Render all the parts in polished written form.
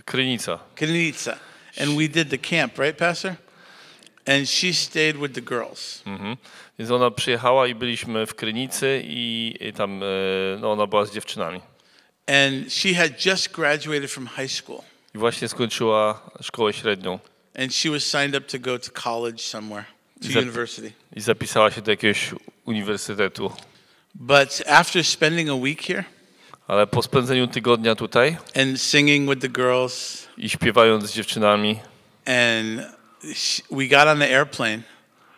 Krynica. Krynica. And we did the camp, right, Pastor? And she stayed with the girls. Więc ona przyjechała i byliśmy w Krynicy i tam no, ona była z dziewczynami. And she had just graduated from high school. I właśnie skończyła szkołę średnią. And she was signed up to go to college somewhere, to university. I zapisała się do jakiegoś uniwersytetu. But after spending a week here, ale po spędzeniu tygodnia tutaj and singing with the girls, i śpiewając z dziewczynami, and we got on the airplane,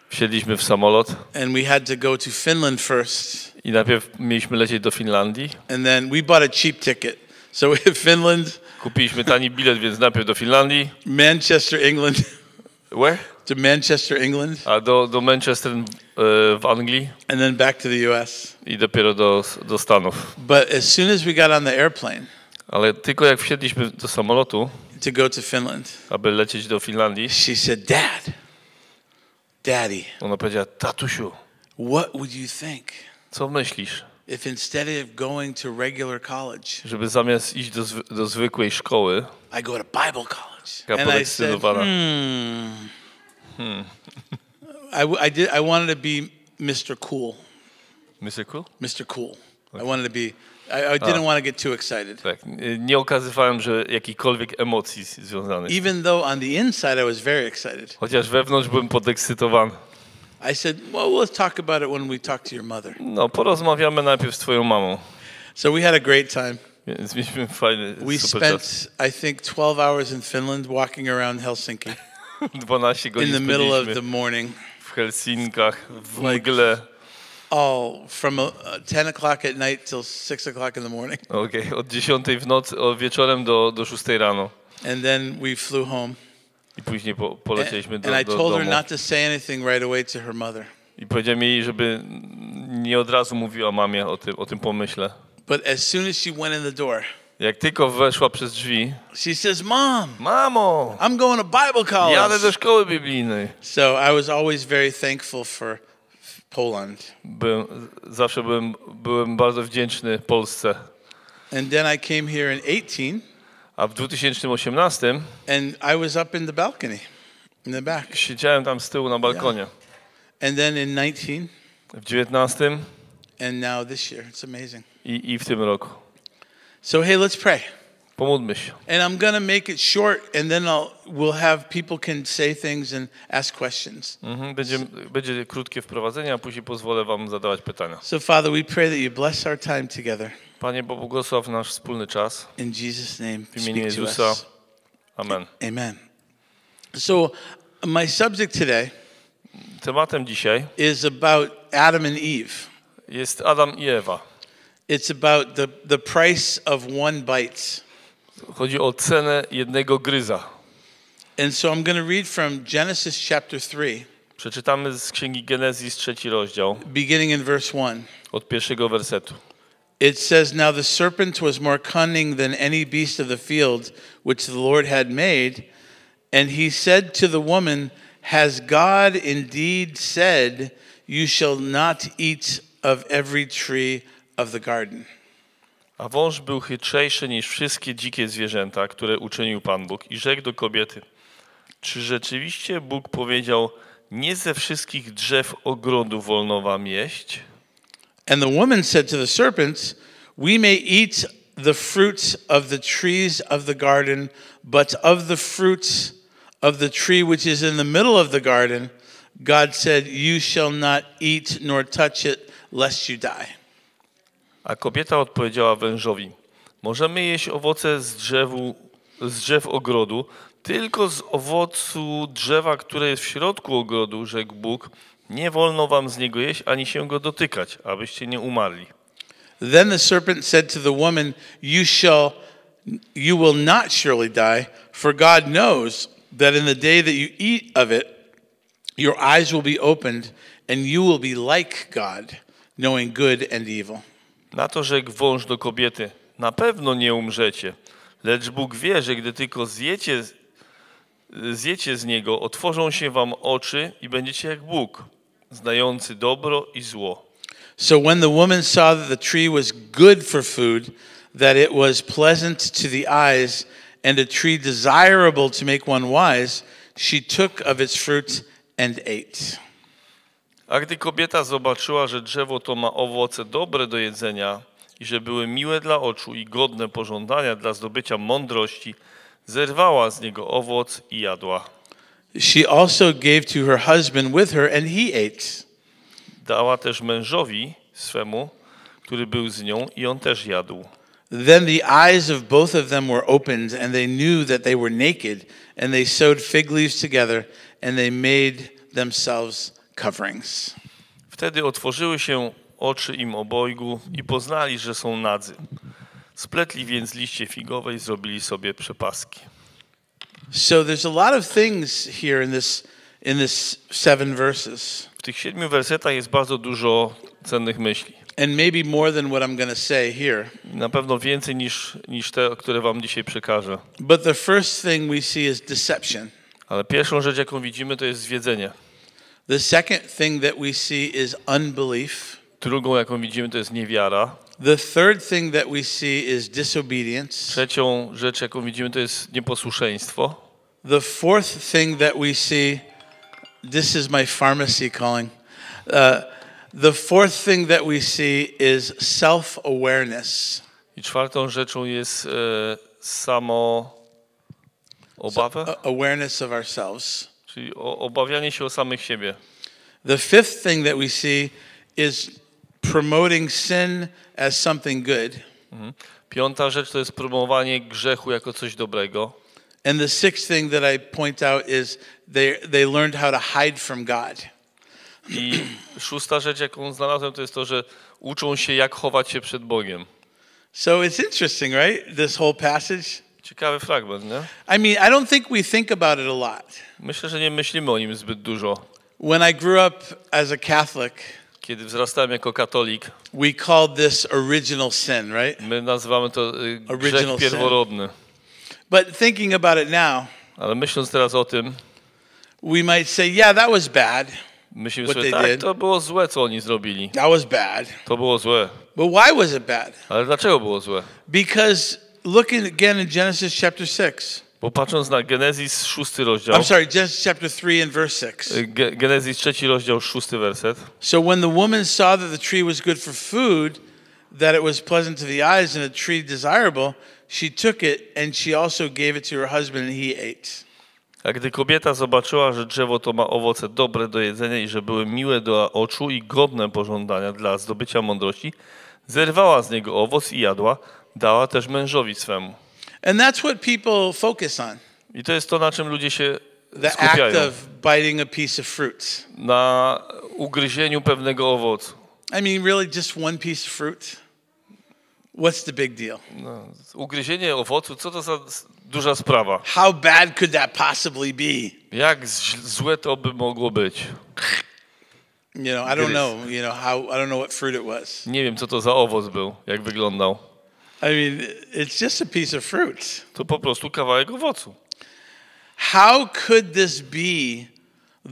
wsiedliśmy w samolot, and we had to go to Finland first. I najpierw mieliśmy lecieć do Finlandii. And then we bought a cheap ticket. So Finland. Kupiliśmy tani bilet, więc najpierw do Finlandii. Manchester, England. Where? To Manchester, England. A do Manchester w Anglii. And then back to the US. I dopiero do Stanów. But as soon as we got on the airplane, ale tylko jak wsiedliśmy do samolotu, to go to Finland, aby lecieć do Finlandii, she said, Daddy, ona powiedziała, tatusiu, what would you think? Co myślisz? If instead of going to regular college, żeby zamiast iść do zwykłej szkoły, I go to Bible college. And I said, I wanted to be Mr. Cool. Mr. Cool? Mr. Cool. Okay. I wanted to be. I didn't want to get too excited. Tak, nie okazywałem, że jakichkolwiek emocji związanych. Even though on the inside I was very excited. Chociaż wewnątrz byłem podekscytowany. I said, well, let's talk about it when we talk to your mother. No, porozmawiamy najpierw z twoją mamą. So we had a great time. Więc mieliśmy fajny, we super spent, czas. I think, 12 hours in Finland walking around Helsinki. 12 godzin in the middle of the morning. W Helsinkach, w mgle. From 10 o'clock at night till 6 o'clock in the morning. Okay, od 10 w nocy, wieczorem do 6 rano. And then we flew home. I później polecieliśmy do domu. And I told her not to say anything right away to her mother. I powiedziałem jej, żeby nie od razu mówiła mamie o tym pomyśle. But as soon as she went in the door, jak tylko weszła przez drzwi, she says, Mamo, I'm going to Bible college. Jadę do szkoły biblijnej. So I was always very thankful for Poland. Zawsze byłem bardzo wdzięczny Polsce. And then I came here in 18. A w 2018 and I was up in the balcony in the back. Siedziałem tam z tyłu na balkonie. Yeah. And then in 19. W 19. And now this year. It's amazing. I w tym roku. So hey, let's pray. Pomódlmy się. And I'm going to make it short, and then we'll have people can say things and ask questions. Będzie krótkie wprowadzenie, a później pozwolę wam zadawać pytania. So Father, we pray that you bless our time together. Panie, pobłogosław nasz wspólny czas. In Jesus' name, w imieniu Jezusa. Amen. Amen. So my subject today tematem dzisiaj is about Adam and Eve. Jest Adam i Ewa. It's about the price of one bite. Chodzi o cenę jednego gryza. And so I'm going to read from Genesis chapter 3. Przeczytamy z Księgi Genezis 3 rozdział. Beginning in verse 1. Od pierwszego wersetu. It says, now the serpent was more cunning than any beast of the field which the Lord had made. And he said to the woman, has God indeed said, you shall not eat of every tree of the garden? A wąż był chytrzejszy niż wszystkie dzikie zwierzęta, które uczynił Pan Bóg, i rzekł do kobiety, czy rzeczywiście Bóg powiedział, nie ze wszystkich drzew ogrodu wolno wam jeść? And the woman said to the serpent, we may eat the fruits of the trees of the garden, but of the fruits of the tree which is in the middle of the garden, God said, you shall not eat nor touch it, lest you die. A kobieta odpowiedziała wężowi, możemy jeść owoce z drzew ogrodu, tylko z owocu drzewa, które jest w środku ogrodu, rzekł Bóg, nie wolno wam z niego jeść, ani się go dotykać, abyście nie umarli. Then the serpent said to the woman, you will not surely die, for God knows that in the day that you eat of it, your eyes will be opened, and you will be like God, knowing good and evil. Na to rzekł wąż do kobiety, na pewno nie umrzecie, lecz Bóg wie, że gdy tylko zjecie z niego, otworzą się wam oczy i będziecie jak Bóg, znający dobro i zło. So when the woman saw that the tree was good for food, that it was pleasant to the eyes, and a tree desirable to make one wise, she took of its fruit and ate. A gdy kobieta zobaczyła, że drzewo to ma owoce dobre do jedzenia i że były miłe dla oczu i godne pożądania dla zdobycia mądrości, zerwała z niego owoc i jadła. She also gave to her husband with her, and he ate. Dała też mężowi swemu, który był z nią, i on też jadł. Then the eyes of both of them were opened, and they knew that they were naked, and they sewed fig leaves together, and they made themselves coverings. Wtedy otworzyły się oczy im obojgu i poznali, że są nadzy. Spletli więc liście figowe i zrobili sobie przepaski. So there's a lot of things here in this 7 verses. W tych 7 wersetach jest bardzo dużo cennych myśli. And maybe more than what I'm going to say here. Na pewno więcej niż te, które wam dzisiaj przekażę. But the first thing we see is deception. Ale pierwszą rzecz, jaką widzimy, to jest zwiedzenie. The second thing that we see is unbelief. Drugą, jaką widzimy, to jest niewiara. The third thing that we see is disobedience. Trzecią rzecz, jaką widzimy, to jest nieposłuszeństwo. The fourth thing that we see, this is my pharmacy calling. The fourth thing that we see is self-awareness. I czwartą rzeczą jest Awareness of ourselves. czyli obawianie się o samych siebie. The fifth thing that we see is promoting sin as something good. Piąta rzecz to jest promowanie grzechu jako coś dobrego. And the sixth thing that I point out is they learned how to hide from God. I szósta rzecz, jaką znalazłem, to jest to, że uczą się, jak chować się przed Bogiem. So it's interesting, right? This whole passage. Ciekawy fragment, nie? I mean, I don't think we think about it a lot. Myślę, że nie myślimy o nim zbyt dużo. When I grew up as a Catholic, Kiedy wzrastałem jako katolik, we called this original sin, right? my nazywamy to grzech Original sin. pierworodny. But thinking about it now, Ale myśląc teraz o tym, we might say, yeah, that was bad. myślimy What sobie, they tak, did. to było złe, co oni zrobili. That was bad. To było złe. But why was it bad? Ale dlaczego było złe? Because looking again in Genesis chapter 6. Bo patrząc na Genezis 6 rozdział, I'm sorry, Genesis chapter 3 and verse 6. Genezis 3 rozdział 6 werset. So when the woman saw that the tree was good for food, that it was pleasant to the eyes and a tree desirable, she took it and she also gave it to her husband and he ate. A gdy kobieta zobaczyła, że drzewo to ma owoce dobre do jedzenia i że były miłe do oczu i godne pożądania dla zdobycia mądrości, zerwała z niego owoc i jadła, dała też mężowi swemu. And that's what people focus on. I to jest to, na czym ludzie się The act skupiają. of biting a piece of fruit. Na ugryzieniu pewnego owocu. I mean, really just one piece of fruit? What's the big deal? No, ugryzienie owocu, co to za duża sprawa? How bad could that possibly be? Jak złe to by mogło być? You know, I don't know, I don't know what fruit it was. Nie wiem, co to za owoc był, jak wyglądał. I mean, it's just a piece of fruit. To po prostu kawałek owocu. How could this be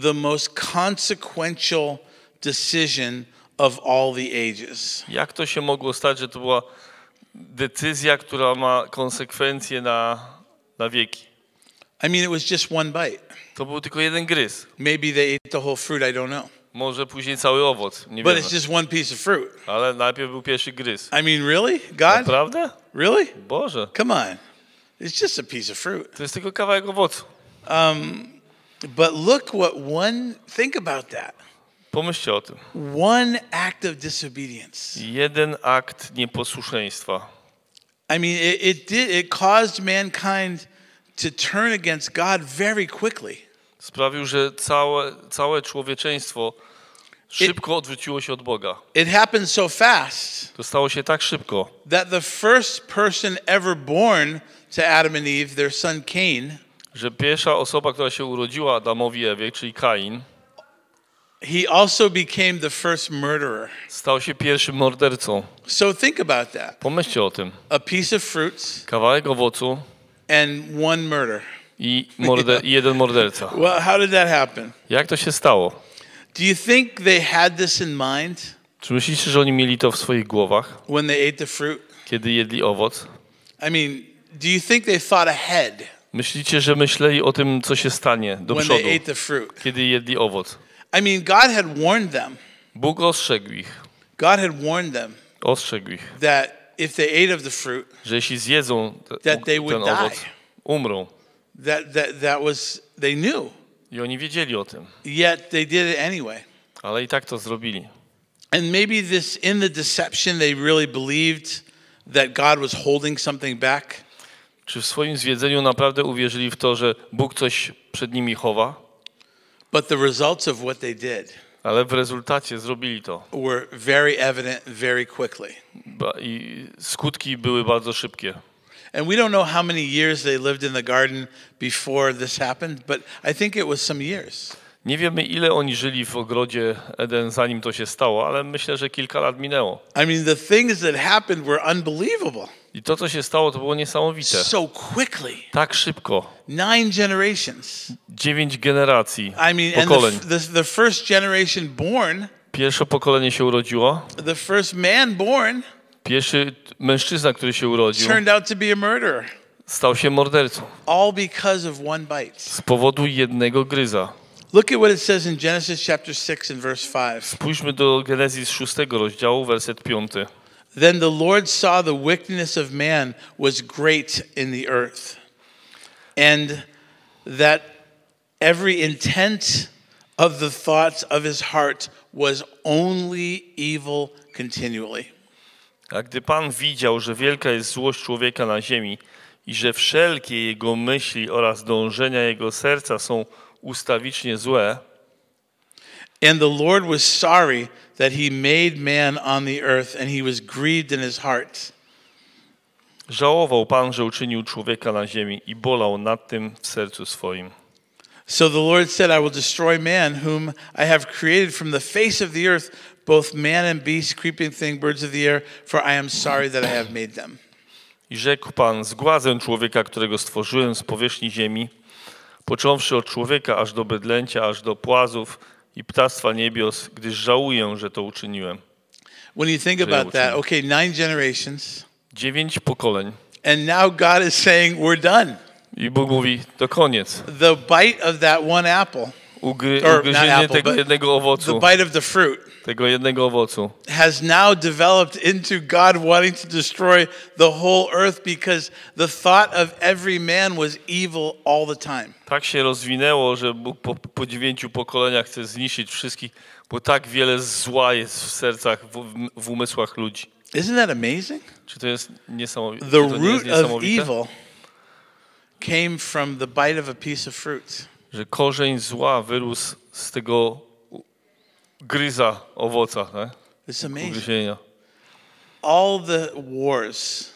the most consequential decision of all the ages? Jak to się mogło stać, że to była decyzja, która ma konsekwencje na wieki? I mean, it was just one bite. To był tylko jeden gryz. Maybe they ate the whole fruit, I don't know. Może później cały owoc, nie But wiemy. it's just one piece of fruit. Ale najpierw był pierwszy gryz. I mean, really? God? Naprawdę? Really? Boże, Come on. It's just a piece of fruit. to jest tylko kawałek owocu. But look think about that. Pomyślcie o tym. One act of disobedience. Jeden akt nieposłuszeństwa. I mean, it caused mankind to turn against God very quickly. Sprawił, że całe człowieczeństwo szybko odwróciło się od Boga. It happened so fast To stało się tak szybko, that the first person ever born to Adam and Eve, their son Cain, że pierwsza osoba, która się urodziła Adamowi i Ewie, czyli Kain, he also became the first murderer. stał się pierwszym mordercą. So think about that. Pomyślcie o tym. A piece of fruits Kawałek owocu and one murder. i jeden morderca. Well, how did that happen? Jak to się stało? Do you think they had this in mind Czy myślicie, że oni mieli to w swoich głowach, when they ate the fruit? kiedy jedli owoc? I mean, Do you think they thought ahead Myślicie, że myśleli o tym, co się stanie do when przodu, they ate the fruit? kiedy jedli owoc? I mean, God had warned them. Bóg ostrzegł ich. God had warned them Ostrzegł ich, that if they ate of the fruit, że jeśli zjedzą that they would ten owoc, die. umrą. That was, they knew. I oni wiedzieli o tym, Yet they did it anyway. ale i tak to zrobili. And maybe in the deception they really believed that God was holding something back. Czy w swoim zwiedzeniu naprawdę uwierzyli w to, że Bóg coś przed nimi chowa? But the results of what they did Ale w rezultacie zrobili to. were very evident very quickly. I skutki były bardzo szybkie. And we don't know how many years they lived in the garden before this happened, but I think it was some years. Nie wiemy, ile oni żyli w ogrodzie Eden, zanim to się stało, ale myślę, że kilka lat minęło. I mean, the things that happened were unbelievable. I to, co się stało, to było niesamowite. So quickly. Tak szybko. 9 generations. 9 generacji, I mean, pokoleń. and the first generation born, Pierwsze pokolenie się urodziło. the first man born, Pierwszy mężczyzna, który się urodził, turned out to be a murderer. stał się mordercą. All because of one bite. Z powodu jednego gryza. Look at what it says in Genesis chapter 6 and verse 5. Spójrzmy do Genezis 6 rozdziału, werset 5. Then the Lord saw the wickedness of man was great in the earth, and that every intent of the thoughts of his heart was only evil continually. A gdy Pan widział, że wielka jest złość człowieka na ziemi i że wszelkie jego myśli oraz dążenia jego serca są ustawicznie złe, and the Lord was sorry that he made man on the earth, and he was grieved in his heart. żałował Pan, że uczynił człowieka na ziemi i bolał nad tym w sercu swoim. So the Lord said, I will destroy man, whom I have created from the face of the earth, both man and beast, creeping thing, birds of the air, for I am sorry that I have made them. I rzekł Pan, zgładzę człowieka, którego stworzyłem z powierzchni ziemi, począwszy od człowieka aż do bydlęcia, aż do płazów i ptactwa niebios, gdyż żałuję, że to uczyniłem. When you think about that, okay, 9 generations, 9 pokoleń. and now God is saying, we're done. I Bóg mówi, to koniec. The bite of that one apple, Ugryzienie tego jednego owocu, the bite of the fruit, tego jednego owocu, has now developed into God wanting to destroy the whole earth because the thought of every man was evil all the time. tak się rozwinęło, że Bóg po 9 pokoleniach chce zniszczyć wszystkich, bo tak wiele zła jest w sercach, w umysłach ludzi. Isn't that amazing? Czy to jest niesamowite? The root of evil came from the bite of a piece of fruit. Że korzeń zła wyrósł z tego gryza owoca, tak? It's amazing. Ugryzienia. All the wars,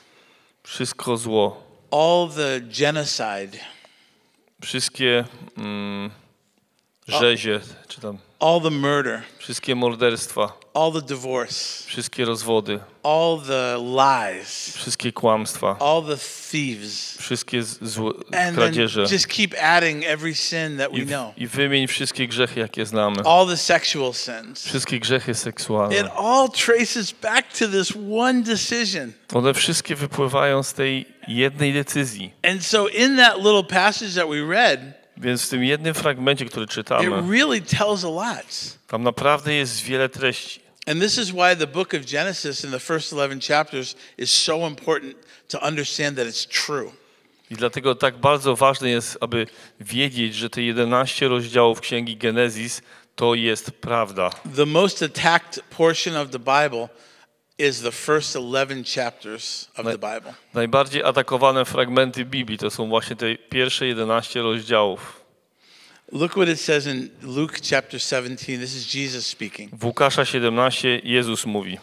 Wszystko zło, all the genocide, wszystkie rzezie, czy tam all the murder, wszystkie morderstwa, all the divorce, wszystkie rozwody, all the lies, wszystkie kłamstwa, all the thieves, wszystkie and kradzieże. then just keep adding every sin that we know. I wymień wszystkie grzechy, jakie znamy. All the sexual sins. Wszystkie grzechy seksualne. It all traces back to this one decision. One wszystkie wypływają z tej jednej decyzji. And so in that little passage that we read, Więc w tym jednym fragmencie, który czytamy, it really tells a lot. tam naprawdę jest wiele treści. And this is why the book of Genesis in the first 11 chapters is so important to understand that it's true. I dlatego tak bardzo ważne jest, aby wiedzieć, że te 11 rozdziałów Księgi Genezis to jest prawda. The most attacked portion of the Bible is the first 11 chapters of the Bible. Najbardziej atakowane fragmenty Biblii to są właśnie te pierwsze 11 rozdziałów. Look what it says in Luke chapter 17. This is Jesus speaking. W Łukasza 17 Jezus mówi: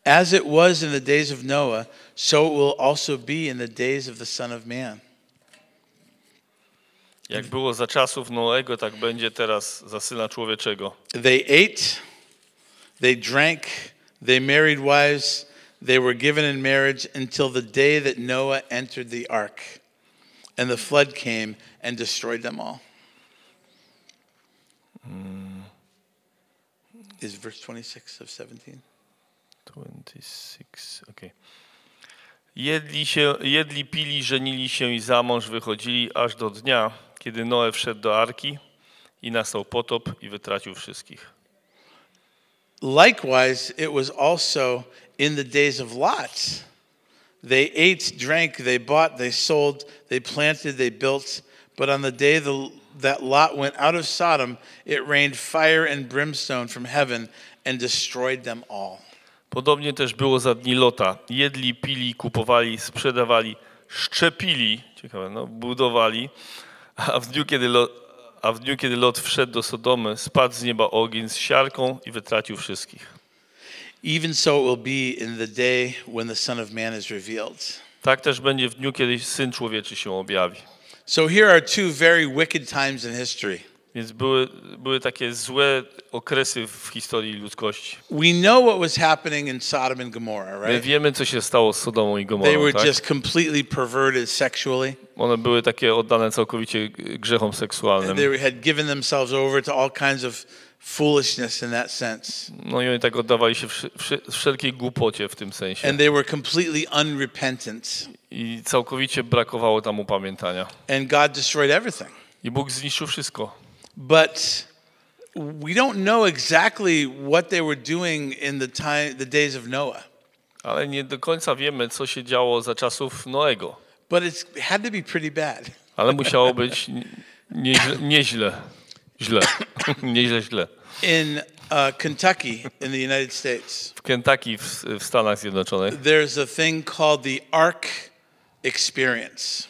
As it was in the days of Noah, so it will also be in the days of the Son of Man. Jak było za czasów Noego, tak będzie teraz za Syna Człowieczego. They ate, they drank, they married wives, they were given in marriage until the day that Noah entered the ark, and the flood came and destroyed them all. Is verse 26 of 17? 26, okay. Jedli, pili, żenili się i za mąż wychodzili aż do dnia, kiedy Noe wszedł do arki i nastał potop i wytracił wszystkich. Likewise, it was also in the days of Lot. They ate, drank, they bought, they sold, they planted, they built. But on the day that Lot went out of Sodom, it rained fire and brimstone from heaven and destroyed them all. Podobnie też było za dni Lota. Jedli, pili, kupowali, sprzedawali, szczepili, ciekawe, no, budowali, a w dniu, kiedy Lot wszedł do Sodomy, spadł z nieba ogień z siarką i wytracił wszystkich. Even so it will be in the day when the Son of Man is revealed. Tak też będzie w dniu, kiedy Syn Człowieczy się objawi. So here are two very wicked times in history. Więc były takie złe okresy w historii ludzkości. We know what was happening in Sodom and Gomorrah, My right? wiemy, co się stało z Sodomą i They Gomorą, were tak? just completely perverted sexually. One były takie oddane całkowicie grzechom seksualnym. They had given themselves over to all kinds of foolishness in that sense. No i oni tak oddawali się wszelkiej głupocie w tym sensie. And they were completely unrepentant. I całkowicie brakowało tam upamiętania. And God destroyed everything. I Bóg zniszczył wszystko. But we don't know exactly what they were doing in the days of Noah. Ale nie do końca wiemy, co się działo za czasów Noego. But it had to be pretty bad. Ale musiało być nieźle. Źle. In Kentucky, in the United States, W Kentucky w Stanach Zjednoczonych. there's a thing called the Ark Experience.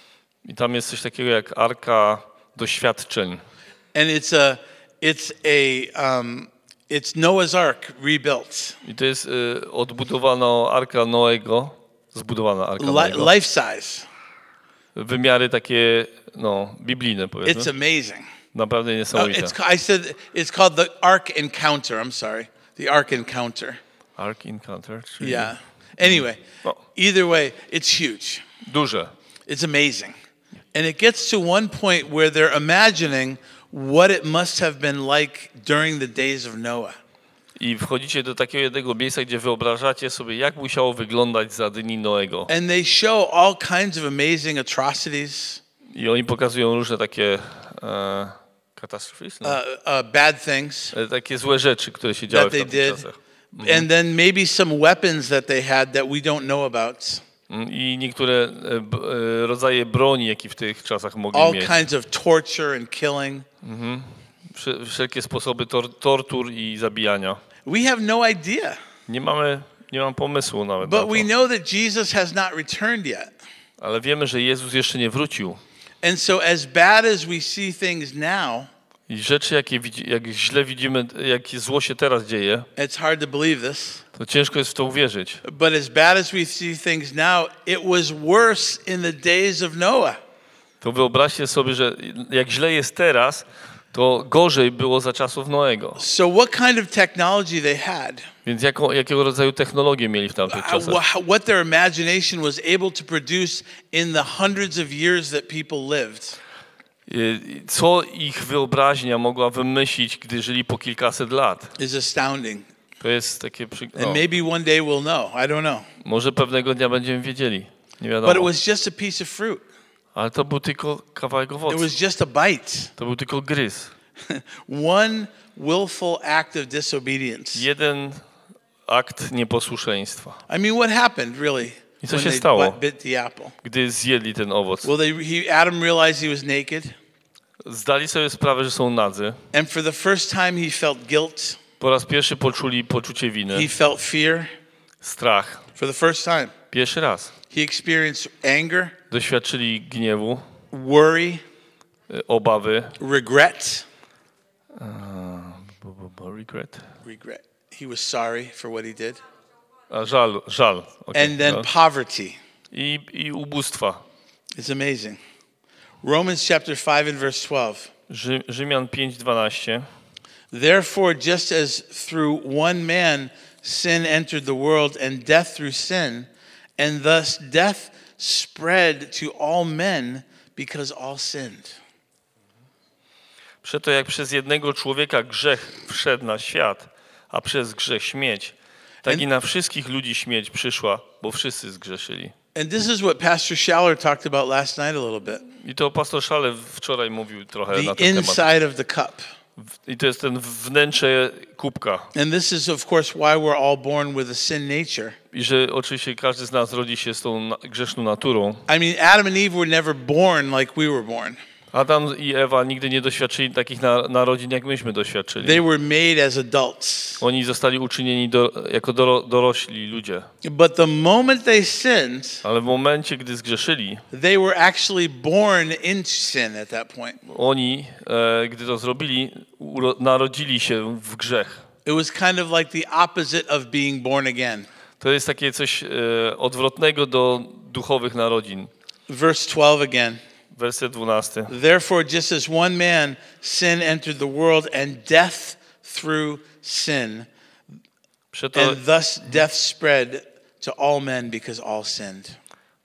I tam jest coś takiego jak arka doświadczeń. And it's Noah's Ark rebuilt. I to jest odbudowana arka Noego, zbudowana arka Noego. Life size. Wymiary takie, no, biblijne, It's powiedzmy. amazing. Naprawdę niesamowite. It's called the Ark Encounter. I'm sorry. The Ark Encounter. Ark Encounter, czyli Yeah. Anyway, No. either way, it's huge. duże. It's amazing. And it gets to one point where they're imagining what it must have been like during the days of Noah. I wchodzicie do takiego jednego miejsca, gdzie wyobrażacie sobie, jak musiało wyglądać za dni Noego. And they show all kinds of amazing atrocities, I oni pokazują różne takie katastrofy, no? bad things Takie złe rzeczy, które się działy that w they tamtych did. czasach. And then maybe some weapons that they had that we don't know about. I niektóre rodzaje broni, jakie w tych czasach mogli All mieć. kinds of torture and killing. Wszelkie sposoby tortur i zabijania. We have no idea. Nie mam pomysłu nawet na But to. we know that Jesus has not returned yet. Ale wiemy, że Jezus jeszcze nie wrócił. And so as bad as we see things now, I rzeczy, jak źle widzimy, jak zło się teraz dzieje, it's hard to believe this. to ciężko jest w to uwierzyć. But as bad as we see things now, it was worse in the days of Noah. To wyobraźcie sobie, że jak źle jest teraz, to gorzej było za czasów Noego. So what kind of technology they had? Więc jakiego rodzaju technologię mieli w tamtych czasach? What their imagination was able to produce in the hundreds of years that people lived. Co ich wyobraźnia mogła wymyślić, gdy żyli po kilkaset lat? Is astounding. To jest takie And maybe one day we'll know. I don't know. Może pewnego dnia będziemy wiedzieli. Nie But it wiadomo. was just a piece of fruit. Ale to był tylko kawałek It owocu. was just a bite. To był tylko gryz. One willful act of disobedience. Jeden akt nieposłuszeństwa. I mean, what happened really I co when się they stało? bit the apple? Gdy zjedli ten owoc. Well, Adam realized he was naked, Zdali sobie sprawę, że są nadzy. and for the first time he felt guilt. Po raz pierwszy poczuli poczucie winy. He felt fear Strach. for the first time. Pierwszy raz. He experienced anger, Doświadczyli gniewu, worry, obawy. regret. Regret. Regret. He was sorry for what he did. A żal. Okay, And then no. poverty. I ubóstwa. It's amazing. Romans chapter 5 and verse 12. Rzymian 5:12. Therefore, just as through one man sin entered the world, and death through sin, and thus death spread to all men because all sinned. Przeto jak przez jednego człowieka grzech wszedł na świat, a przez grzech śmierć, tak i na wszystkich ludzi śmierć przyszła, bo wszyscy zgrzeszyli. And this is what Pastor Schaller talked about last night a little bit. I to pastor Szale wczoraj mówił trochę na The ten temat. inside of the cup. I to jest ten wnętrze kubka. And this is of course why we're all born with a sin nature. I że oczywiście każdy z nas rodzi się z tą grzeszną naturą. I mean, Adam and Eve were never born like we were born. Adam i Ewa nigdy nie doświadczyli takich narodzin, jak myśmy doświadczyli. They were made as adults. Oni zostali uczynieni jako dorośli ludzie. But the moment they sinned, Ale w momencie, gdy zgrzeszyli, they were actually born into sin at that point. oni, gdy to zrobili, narodzili się w grzech. It was kind of like the opposite of being born again. To jest takie coś odwrotnego do duchowych narodzin. Verse 12 again. Werset 12. Therefore, just as one man sin entered the world and death through sin, and thus death spread to all men because all sinned.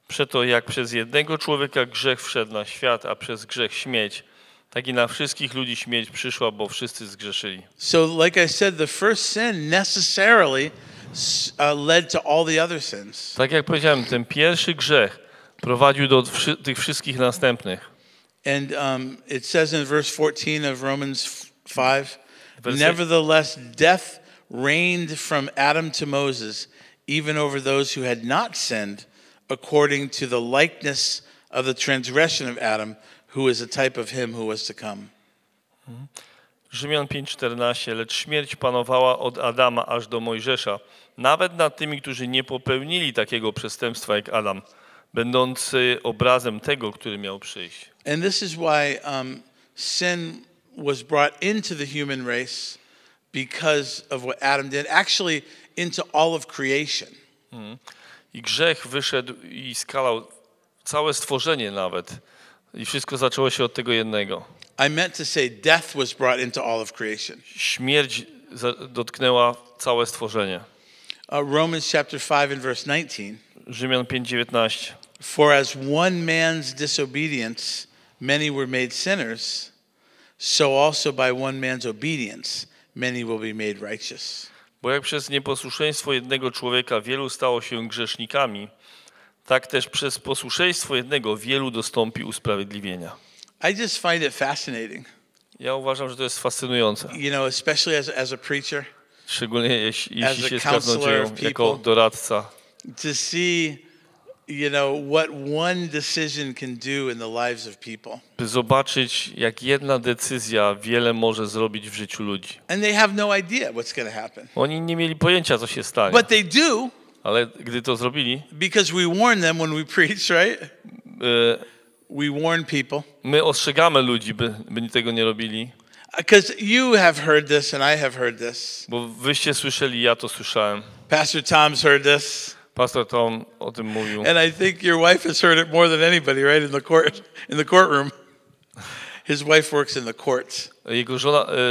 Przeto jak przez jednego człowieka grzech wszedł na świat, a przez grzech śmierć, tak i na wszystkich ludzi śmierć przyszła, bo wszyscy zgrzeszyli. So, like I said, the first sin necessarily led to all the other sins. Tak jak powiedziałem, ten pierwszy grzech prowadził do tych wszystkich następnych. And it says in verse 14 of Romans 5, nevertheless death reigned from Adam to Moses, even over those who had not sinned, according to the likeness of the transgression of Adam, who is a type of him who was to come. Rzymian 5:14, lecz śmierć panowała od Adama aż do Mojżesza, nawet nad tymi, którzy nie popełnili takiego przestępstwa jak Adam, będący obrazem tego, który miał przyjść. And this is why sin was brought into the human race because of what Adam did, actually into all of creation. I grzech wyszedł i skalał całe stworzenie nawet. I wszystko zaczęło się od tego jednego. I meant to say death was brought into all of creation. Śmierć dotknęła całe stworzenie. Romans chapter 5 and verse 19. Rzymian 5:19. For as one man's disobedience many were made sinners, so also by one man's obedience many will be made righteous. Bo jak przez nieposłuszeństwo jednego człowieka wielu stało się grzesznikami, tak też przez posłuszeństwo jednego wielu dostąpi usprawiedliwienia. I just find it fascinating. Ja uważam, że to jest fascynujące. You know, especially as a preacher, Szczególnie jeśli się z counselor kaznodzieją, of people, jako doradca. to see, you know, what one decision can do in the lives of people. By zobaczyć, jak jedna decyzja wiele może zrobić w życiu ludzi. And they have no idea what's going to happen. Oni nie mieli pojęcia, co się stanie. But they do. Ale gdy to zrobili, Because we warn them when we preach, right? We warn people. my ostrzegamy ludzi, by tego nie robili. Because you have heard this and I have heard this. Bo wyście słyszeli, ja to słyszałem. Pastor Tom's heard this. Pastor Tom o tym mówił. And I think your wife has heard it more than anybody, right? In the courtroom. His wife works in the courts. Jego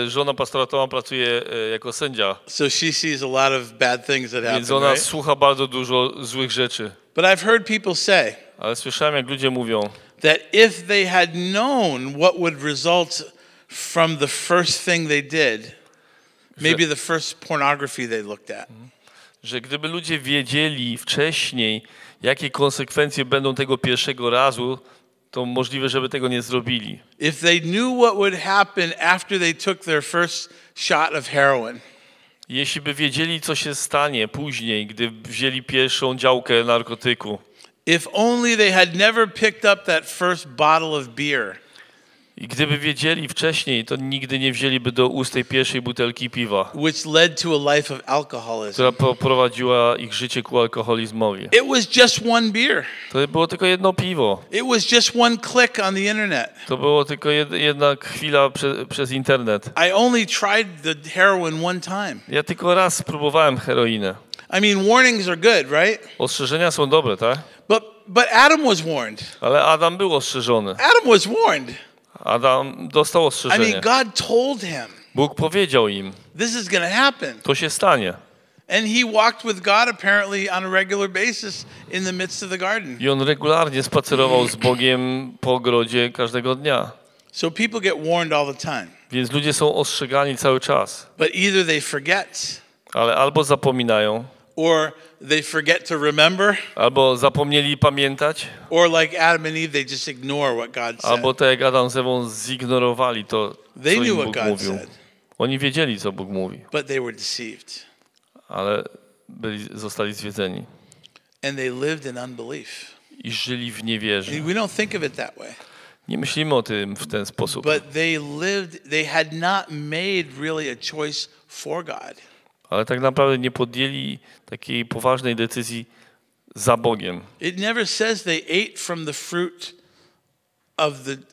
żona pastora Toma pracuje jako sędzia. So she sees a lot of bad things that happen, Więc ona right? słucha bardzo dużo złych rzeczy. But I've heard people say Ale słyszałem, jak ludzie mówią, that if they had known what would result from the first thing they did, maybe the first pornography they looked at. że gdyby ludzie wiedzieli wcześniej, jakie konsekwencje będą tego pierwszego razu, to możliwe, żeby tego nie zrobili. If they knew what would happen after they took their first shot of heroin. Jeśli by wiedzieli, co się stanie później, gdy wzięli pierwszą działkę narkotyku. If only they had never picked up that first bottle of beer. I gdyby wiedzieli wcześniej, to nigdy nie wzięliby do ust tej pierwszej butelki piwa, Which led to a life of alcoholism. która poprowadziła ich życie ku alkoholizmowi. It was just one beer. To było tylko jedno piwo. It was just one click on the internet. To było tylko jedna chwila przez internet. I only tried the heroin one time. Ja tylko raz spróbowałem heroinę. I mean, warnings are good, right? Ostrzeżenia są dobre, tak? But Adam was warned. Ale Adam był ostrzeżony. Adam was warned. Adam dostał I ostrzeżenie. mean, God told him, Bóg powiedział im, this is going to happen. to się stanie. And he walked with God apparently on a regular basis in the midst of the garden. I on regularnie spacerował z Bogiem po ogrodzie każdego dnia. So people get warned all the time. Więc ludzie są ostrzegani cały czas. But either they forget Ale albo zapominają, or they forget to remember, albo zapomnieli pamiętać, or like Adam and Eve, they just ignore what God said. albo tak jak Adam z Ewą zignorowali to, co They knew im what Bóg God mówił. said, Oni wiedzieli, co Bóg mówi, but they were deceived. ale zostali zwiedzeni And they lived in unbelief. i żyli w niewierze. We don't think of it that way. Nie myślimy o tym w ten sposób, But they had not made really a choice for God. ale tak naprawdę nie podjęli takiej poważnej decyzji za Bogiem. It never says they ate from the fruit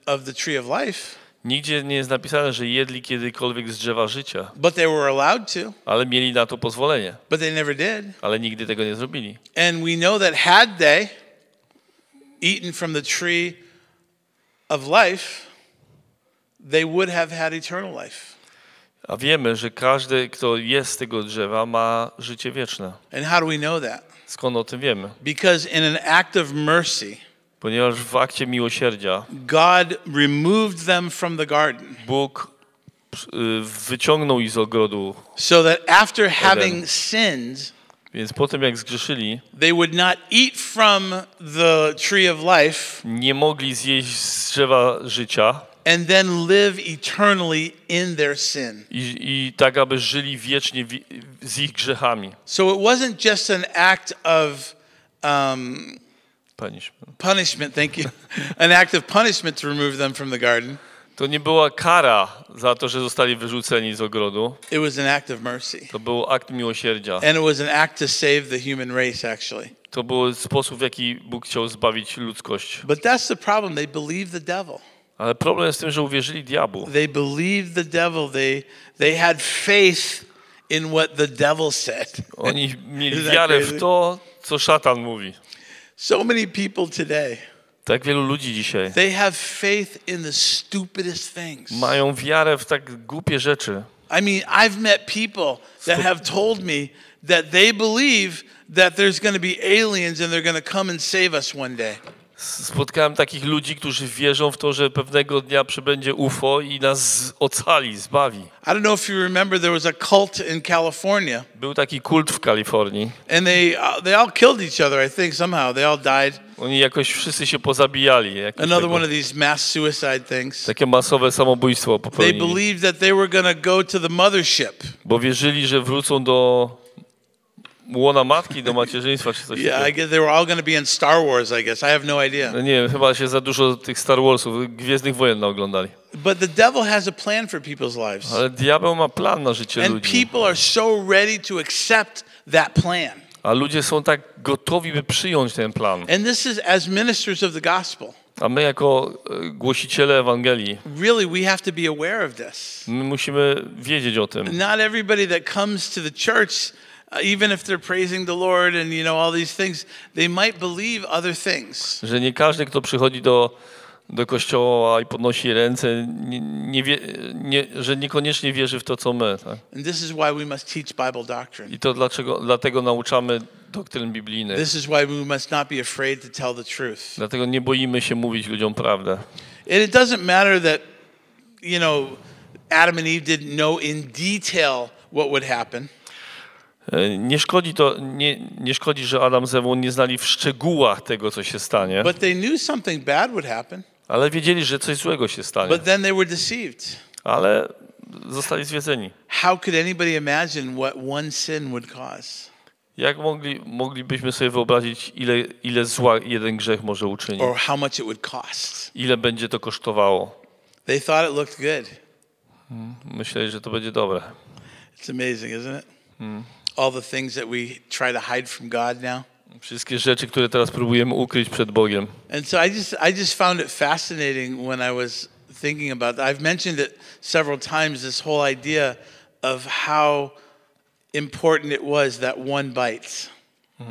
of the tree of life. Nigdzie nie jest napisane, że jedli kiedykolwiek z drzewa życia, But they were allowed to, ale mieli na to pozwolenie, but they never did. ale nigdy tego nie zrobili. And we know that had they eaten from the tree of life, they would have had eternal life. A wiemy, że każdy, kto jest z tego drzewa, ma życie wieczne. And how do we know that? Skąd o tym wiemy? Because in an act of mercy, Ponieważ w akcie miłosierdzia God removed them from the garden, Bóg wyciągnął ich z ogrodu, so that after having sinned, więc po tym jak zgrzeszyli, they would not eat from the tree of life nie mogli zjeść z drzewa życia and then live eternally in their sin. i tak, aby żyli wiecznie z ich grzechami. So it wasn't just an act of punishment, thank you. An act of punishment to remove them from the garden. To nie była kara za to, że zostali wyrzuceni z ogrodu. It was an act of mercy. To był akt miłosierdzia. And it was an act to save the human race, actually. To był sposób, w jaki Bóg chciał zbawić ludzkość. But that's the problem. They believed the devil. Ale problem jest w tym, że uwierzyli diabłu. They believed the devil. They had faith in what the devil said. Oni mieli wiarę w to, co szatan mówi. So many people today, Tak wielu ludzi dzisiaj they have faith in the stupidest things. mają wiarę w tak głupie rzeczy. I mean, I've met people that have told me that they believe that there's going to be aliens and they're going to come and save us one day. Spotkałem takich ludzi, którzy wierzą w to, że pewnego dnia przybędzie UFO i nas ocali, zbawi. I don't know if you remember, there was a cult in California. Był taki kult w Kalifornii. And they all killed each other, I think, somehow. They all died. Oni jakoś wszyscy się pozabijali. Another one of these mass suicide things. Takie masowe samobójstwo They popełnili. believed that they were going to go to the mothership. Bo wierzyli, że wrócą do łona matki, do macierzyństwa czy coś Yeah, I takiego. guess they were all going to be in Star Wars, I guess. I have no idea. No nie wiem, chyba się za dużo tych Star Warsów, Gwiezdnych Wojen naoglądali. But the devil has a plan for people's lives. Ale diabeł ma plan na życie And ludzi. people are so ready to accept that plan. A ludzie są tak gotowi, by przyjąć ten plan. And this is as ministers of the gospel. A my jako głosiciele Ewangelii, Really, we have to be aware of this. my musimy wiedzieć o tym. Not everybody that comes to the church, even if they're praising the Lord and all these things, they might believe other things. Że nie każdy, kto przychodzi do kościoła i podnosi ręce, że niekoniecznie wierzy w to, co my. Tak? And this is why we must teach Bible doctrine. I to dlatego nauczamy doktryn biblijnych. This is why we must not be afraid to tell the truth. Dlatego nie boimy się mówić ludziom prawdę. And it doesn't matter that, Adam and Eve didn't know in detail what would happen. Nie szkodzi, że Adam z Ewą nie znali w szczegółach tego, co się stanie. But they knew something bad would happen. Ale wiedzieli, że coś złego się stanie. But then they were deceived. Ale zostali zwiedzeni. How could anybody imagine what one sin would cause? Jak moglibyśmy sobie wyobrazić, ile zła jeden grzech może uczynić? Or how much it would cost? Ile będzie to kosztowało? They thought it looked good. Myśleli, że to będzie dobre. It's amazing, isn't it? All the things that we try to hide from God now. Wszystkie rzeczy, które teraz próbujemy ukryć przed Bogiem. And so I just found it fascinating when I was thinking about that. I've mentioned it several times, this whole idea of how important it was that one bite.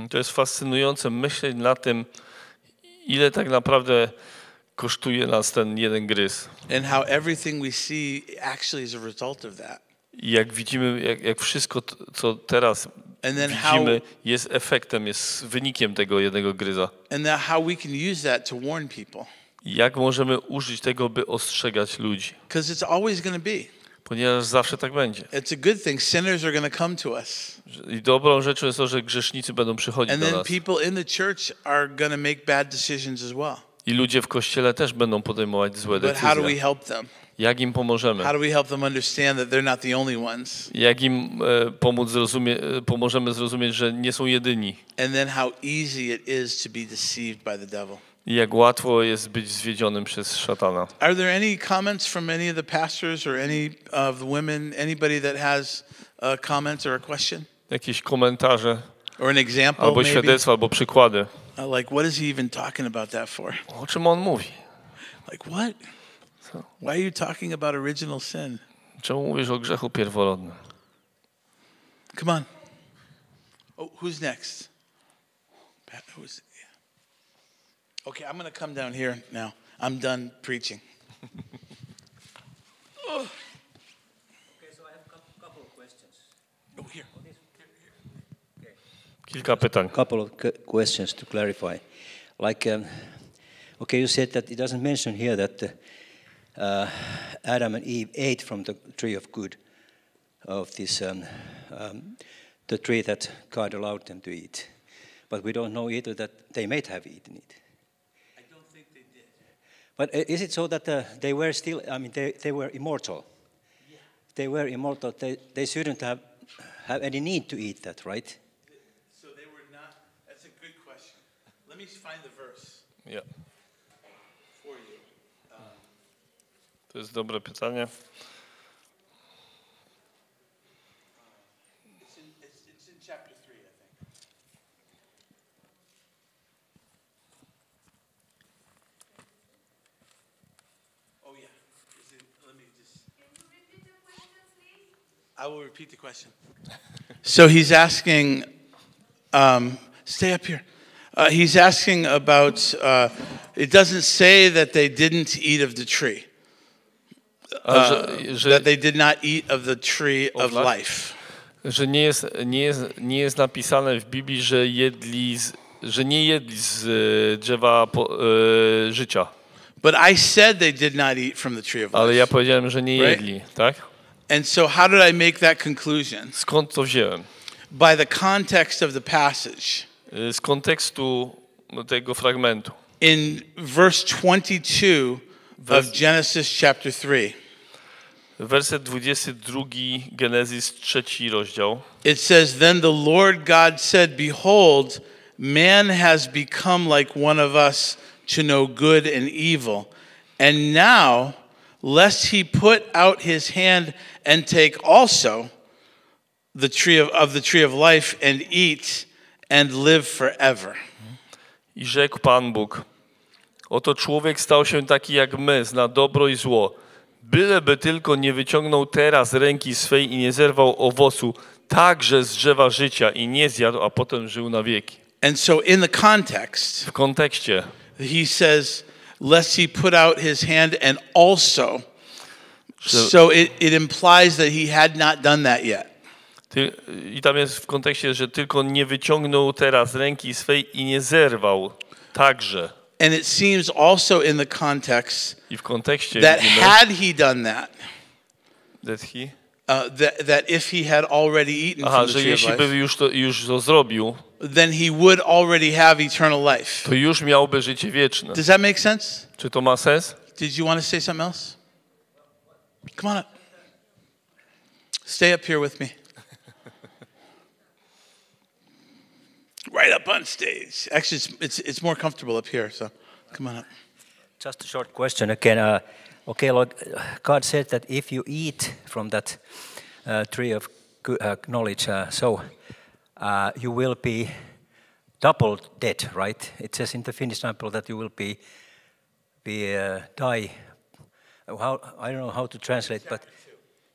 To jest fascynujące myśleć nad tym, ile tak naprawdę kosztuje nas ten jeden gryz. And how everything we see actually is a result of that. I jak widzimy, jak wszystko, co teraz widzimy, jest efektem, jest wynikiem tego jednego gryza. And how we can use that to warn people. I jak możemy użyć tego, by ostrzegać ludzi. Because it's always going to be. Ponieważ zawsze tak będzie. It's a good thing. Sinners are going to come to us. I dobrą rzeczą jest to, że grzesznicy będą przychodzić And do then nas. people in the church are going to make bad decisions as well. I ludzie w kościele też będą podejmować złe But how do we decyzje. help them? Jak im pomożemy? How do we help them understand that they're not the only ones? Jak im pomożemy zrozumieć, że nie są jedyni? And then how easy it is to be deceived by the devil. I jak łatwo jest być zwiedzionym przez szatana. Are there any comments from any of the pastors or any of the women, anybody that has comments or a question? Jakieś komentarze, Or an example albo maybe? świadectwa, albo przykłady. Like, what is he even talking about that for? O czym on mówi? Like, what? Why are you talking about original sin? Czemu mówisz o grzechu pierworodnym? Come on. Oh, who's next? Okay, I'm going to come down here now. I'm done preaching. Okay, so I have a couple of questions. Oh, here. Kilka pytań. Couple of questions to clarify. Like, okay, you said that it doesn't mention here that Adam and Eve ate from the tree of good, of this, the tree that God allowed them to eat. But we don't know either that they might have eaten it. I don't think they did. But is it so that they were still, I mean, they were immortal? Yeah. They were immortal. They shouldn't have any need to eat that, right? So they were not. That's a good question. Let me find the verse Ja. for you. To jest dobre pytanie. It's in chapter 3, I think. Oh, yeah. Let me just. Can you repeat the question, please? I will repeat the question. So he's asking, stay up here. He's asking about, it doesn't say that they didn't eat of the tree. That they did not eat of the tree of life. Że nie jest napisane w Biblii, że nie jedli z drzewa życia. But I said they did not eat from the tree of Ale life. ja powiedziałem, że nie jedli, tak? And so how did I make that conclusion? Skąd to wziąłem? By the context of the passage. Z kontekstu tego fragmentu. In verse 22 of Genesis chapter 3. Werset 22, Genezis 3 rozdział. It says, Then the Lord God said, Behold, man has become like one of us to know good and evil. And now, lest he put out his hand and take also the tree of the tree of life and eat and live forever. I rzekł Pan Bóg, oto człowiek stał się taki jak my, zna dobro i zło. Byleby tylko nie wyciągnął teraz ręki swej i nie zerwał owocu także z drzewa życia i nie zjadł, a potem żył na wieki. And so in the context, W kontekście he says, lest he put out his hand and also. So it implies that he had not done that yet. I tam jest w kontekście, że tylko nie wyciągnął teraz ręki swej i nie zerwał także. And it seems also in the context I w kontekście that widzimy, had he done that, that that if he had already eaten from the że tree of jeśli life, by już to zrobił, then he would already have eternal life. to już miałby życie wieczne. Does that make sense? Czy to ma sens? Did you want to say something else? Come on up. Stay up here with me. Right up on stage. Actually, it's more comfortable up here, so come on up. Just a short question again. Okay, Lord, God said that if you eat from that tree of knowledge, you will be double dead, right? It says in the Finnish Bible that you will be die. How I don't know how to translate, but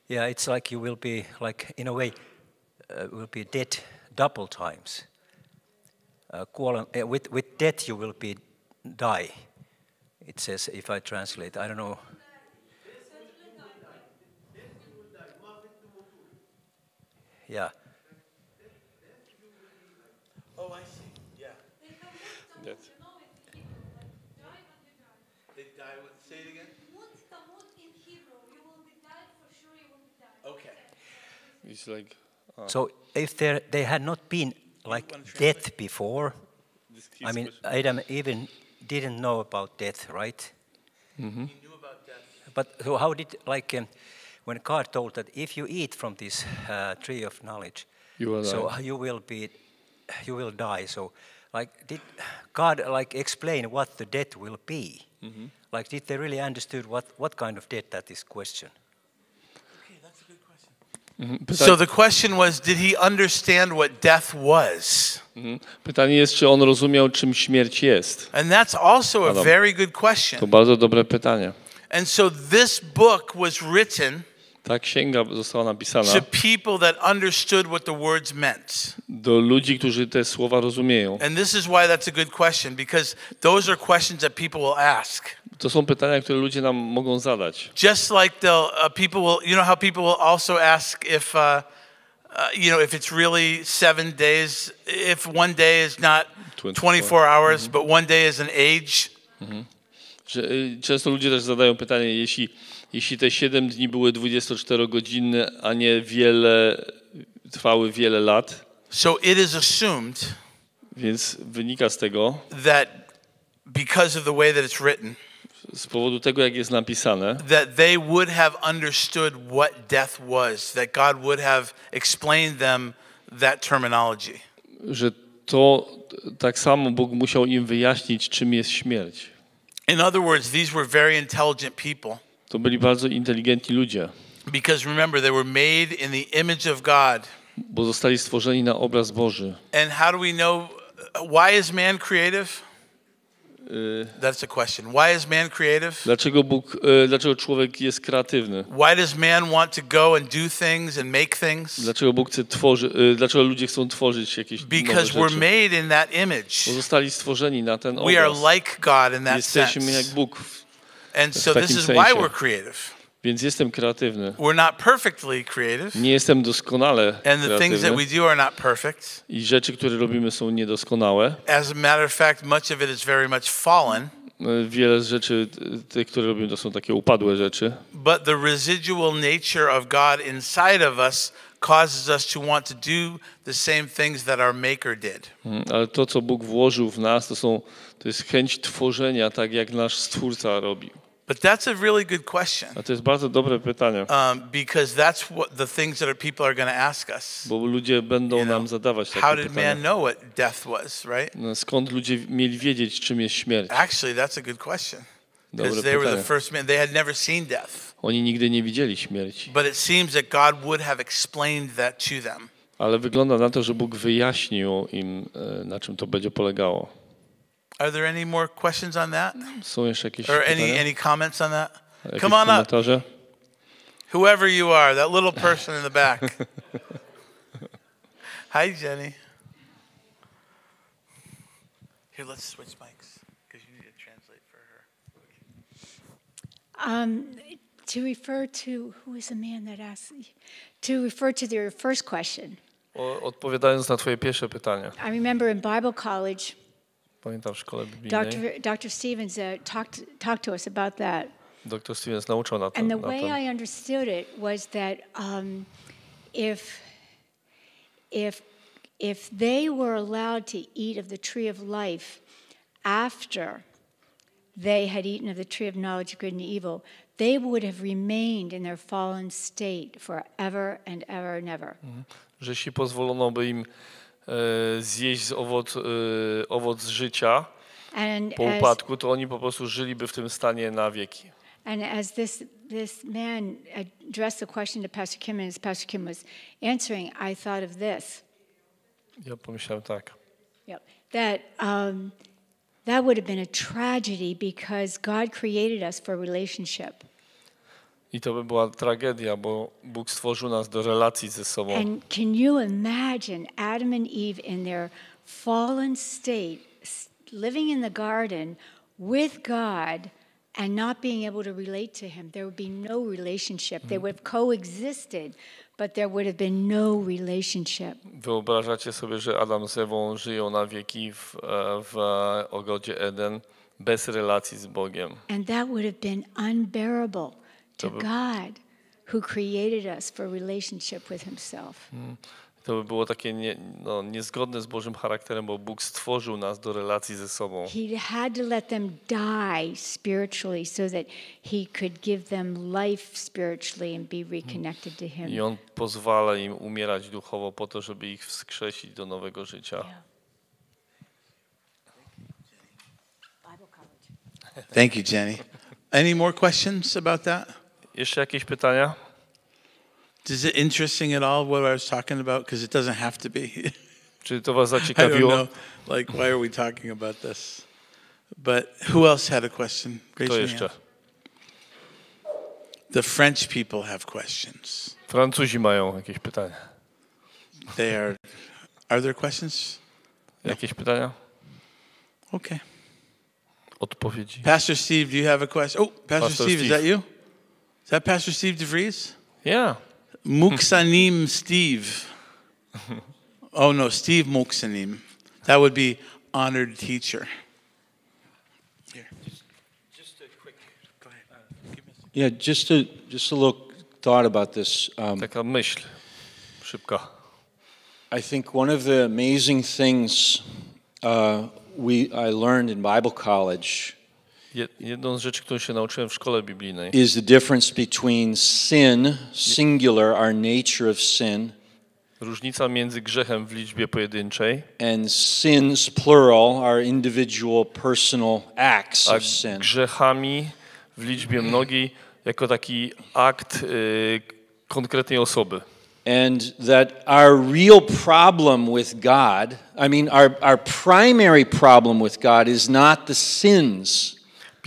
yeah, it's like you will be like in a way will be dead double times. With death you will be die. It says, if I translate, I don't know. Yeah. Oh, I see. Yeah. Yes. They die. Say it again. Mut in Hebrew. You will be died for sure. You will It's like, So if they had not been like death before, I mean, Adam even didn't know about death, right? He knew about death. But so how did, like, when God told that if you eat from this tree of knowledge, You will so die. you will die. So, like, did God like explain what the death will be? Like, did they really understood what kind of death that is? Question. Okay, that's a good question. So the question was, did he understand what death was? Pytanie jest, czy on rozumiał, czym śmierć jest. And that's also a Adam. very good To question. bardzo dobre pytanie. And so this book was written Ta księga została napisana to people that understood what the words meant. do ludzi, którzy te słowa rozumieją. And this is why that's a good question, because those are questions that people will ask. To są pytania, które ludzie nam mogą zadać. Just like people will, you know how people will also ask if, if it's really 7 days, if one day is not 24 hours, but one day is an age. Często ludzie też zadają pytanie, jeśli te 7 dni były 24-godzinne, a nie trwały wiele lat, So it is assumed więc wynika z tego, that because of the way that it's written, z powodu tego, jak jest napisane, that they would have understood what death was, that God would have explained them that terminology. że to tak samo Bóg musiał im wyjaśnić, czym jest śmierć. In other words, these were very intelligent people, To byli bardzo inteligentni ludzie, because remember, they were made in the image of God. bo zostali stworzeni na obraz Boży. And how do we know, why is man creative? That's a question. Why is man creative? Dlaczego człowiek jest kreatywny? Why does man want to go and do things and make things? Dlaczego Bóg chce dlaczego ludzie chcą tworzyć jakieś nowe Because we're rzeczy? made in that image. Bo zostali stworzeni na ten We obraz. are like God in that Jesteśmy jak sense. Bóg, And so takim this is sensie. why we're creative. więc jestem kreatywny. We're not perfectly creative, Nie jestem doskonale and the things that kreatywny we do are not perfect. i rzeczy, które robimy, są niedoskonałe. As a matter of fact, much of it is very much fallen, Wiele z rzeczy, te, które robimy, to są takie upadłe rzeczy. but the residual nature of God inside of us causes us to want to do the same things that our Maker did. Ale to, co Bóg włożył w nas, to jest chęć tworzenia, tak jak nasz Stwórca robił. But that's a really good question, A to jest bardzo dobre pytanie, because that's what the things that people are going to ask us. bo ludzie będą You know, nam zadawać how takie did man pytania. know what death was, right? Skąd ludzie mieli wiedzieć, czym jest śmierć? Actually, that's a good question, Dobre because they were the pytanie. first men. They had never seen death, Oni nigdy nie widzieli śmierci. but it seems that God would have explained that to them. Ale wygląda na to, że Bóg wyjaśnił im, na czym to będzie polegało. Are there any more questions on that? Są jeszcze jakieś Or pytania? any comments on that? Jakieś Come on up. komentarze? Whoever you are, that little person in the back. Hi, Jenny. Here, let's switch mics, because you need to translate for her. To refer to, who is the man that asked, to refer to your first question. Odpowiadając na twoje pierwsze pytanie. I remember in Bible college, Pamiętam w szkole biblijnej, Dr. Stevens talked to us about that. dr Stevens nauczał na to. And the na way to. I understood it was that if they were allowed to eat of the tree of life after they had eaten of the tree of knowledge of good and evil, they would have remained in their fallen state forever and ever and ever. Że jeśli pozwolono by im zjeść owoc życia po upadku, to oni po prostu żyliby w tym stanie na wieki. And as this man addressed the question to Pastor Kim, and as Pastor Kim was answering, I thought of this. Ja pomyślałem tak. Yep. That would have been a tragedy because God created us for relationship. I to by była tragedia, bo Bóg stworzył nas do relacji ze sobą. And can you imagine Adam and Eve in their fallen state, living in the garden with God and not being able to relate to him? There would be no relationship. They would have coexisted, but there would have been no relationship. Wyobrażacie sobie, że Adam z Ewą żyją na wieki w ogrodzie Eden bez relacji z Bogiem. And that would have been unbearable to God, who created us for relationship with himself. To by było takie niezgodne z Bożym charakterem, bo Bóg stworzył nas do relacji ze sobą. He had to let them die spiritually so that he could give them life spiritually and be reconnected to him. I On pozwala im umierać duchowo po to, żeby ich wskrzesić do nowego życia. Thank you, Jenny. Any more questions about that? Jeszcze jakieś pytania? Is it interesting at all what I was talking about? Because it doesn't have to be. Czy to was I don't zaciekawiło? know, like, why are we talking about this? But who else had a question? Raise Kto your jeszcze? hand. The French people have questions. Francuzi mają jakieś pytania. Are there questions? Jakieś pytania? Okay. Odpowiedzi. Pastor Steve, do you have a question? Oh, Pastor Steve, is Steve. that you? Is that Pastor Steve DeVries? Yeah. Muksanim Steve. Oh no, Steve Muksanim. That would be honored teacher. Here. Just a quick. Go ahead. Yeah, just a little thought about this. Taka myśl szybka. I think one of the amazing things I learned in Bible college Jedną z rzeczy, którą się nauczyłem w szkole biblijnej, is the difference between sin, singular, our nature of sin, różnica między grzechem w liczbie pojedynczej and sins, plural, our individual, personal acts a of sin. grzechami w liczbie mnogiej jako taki akt konkretnej osoby. And that our real problem with God, our primary problem with God is not the sins,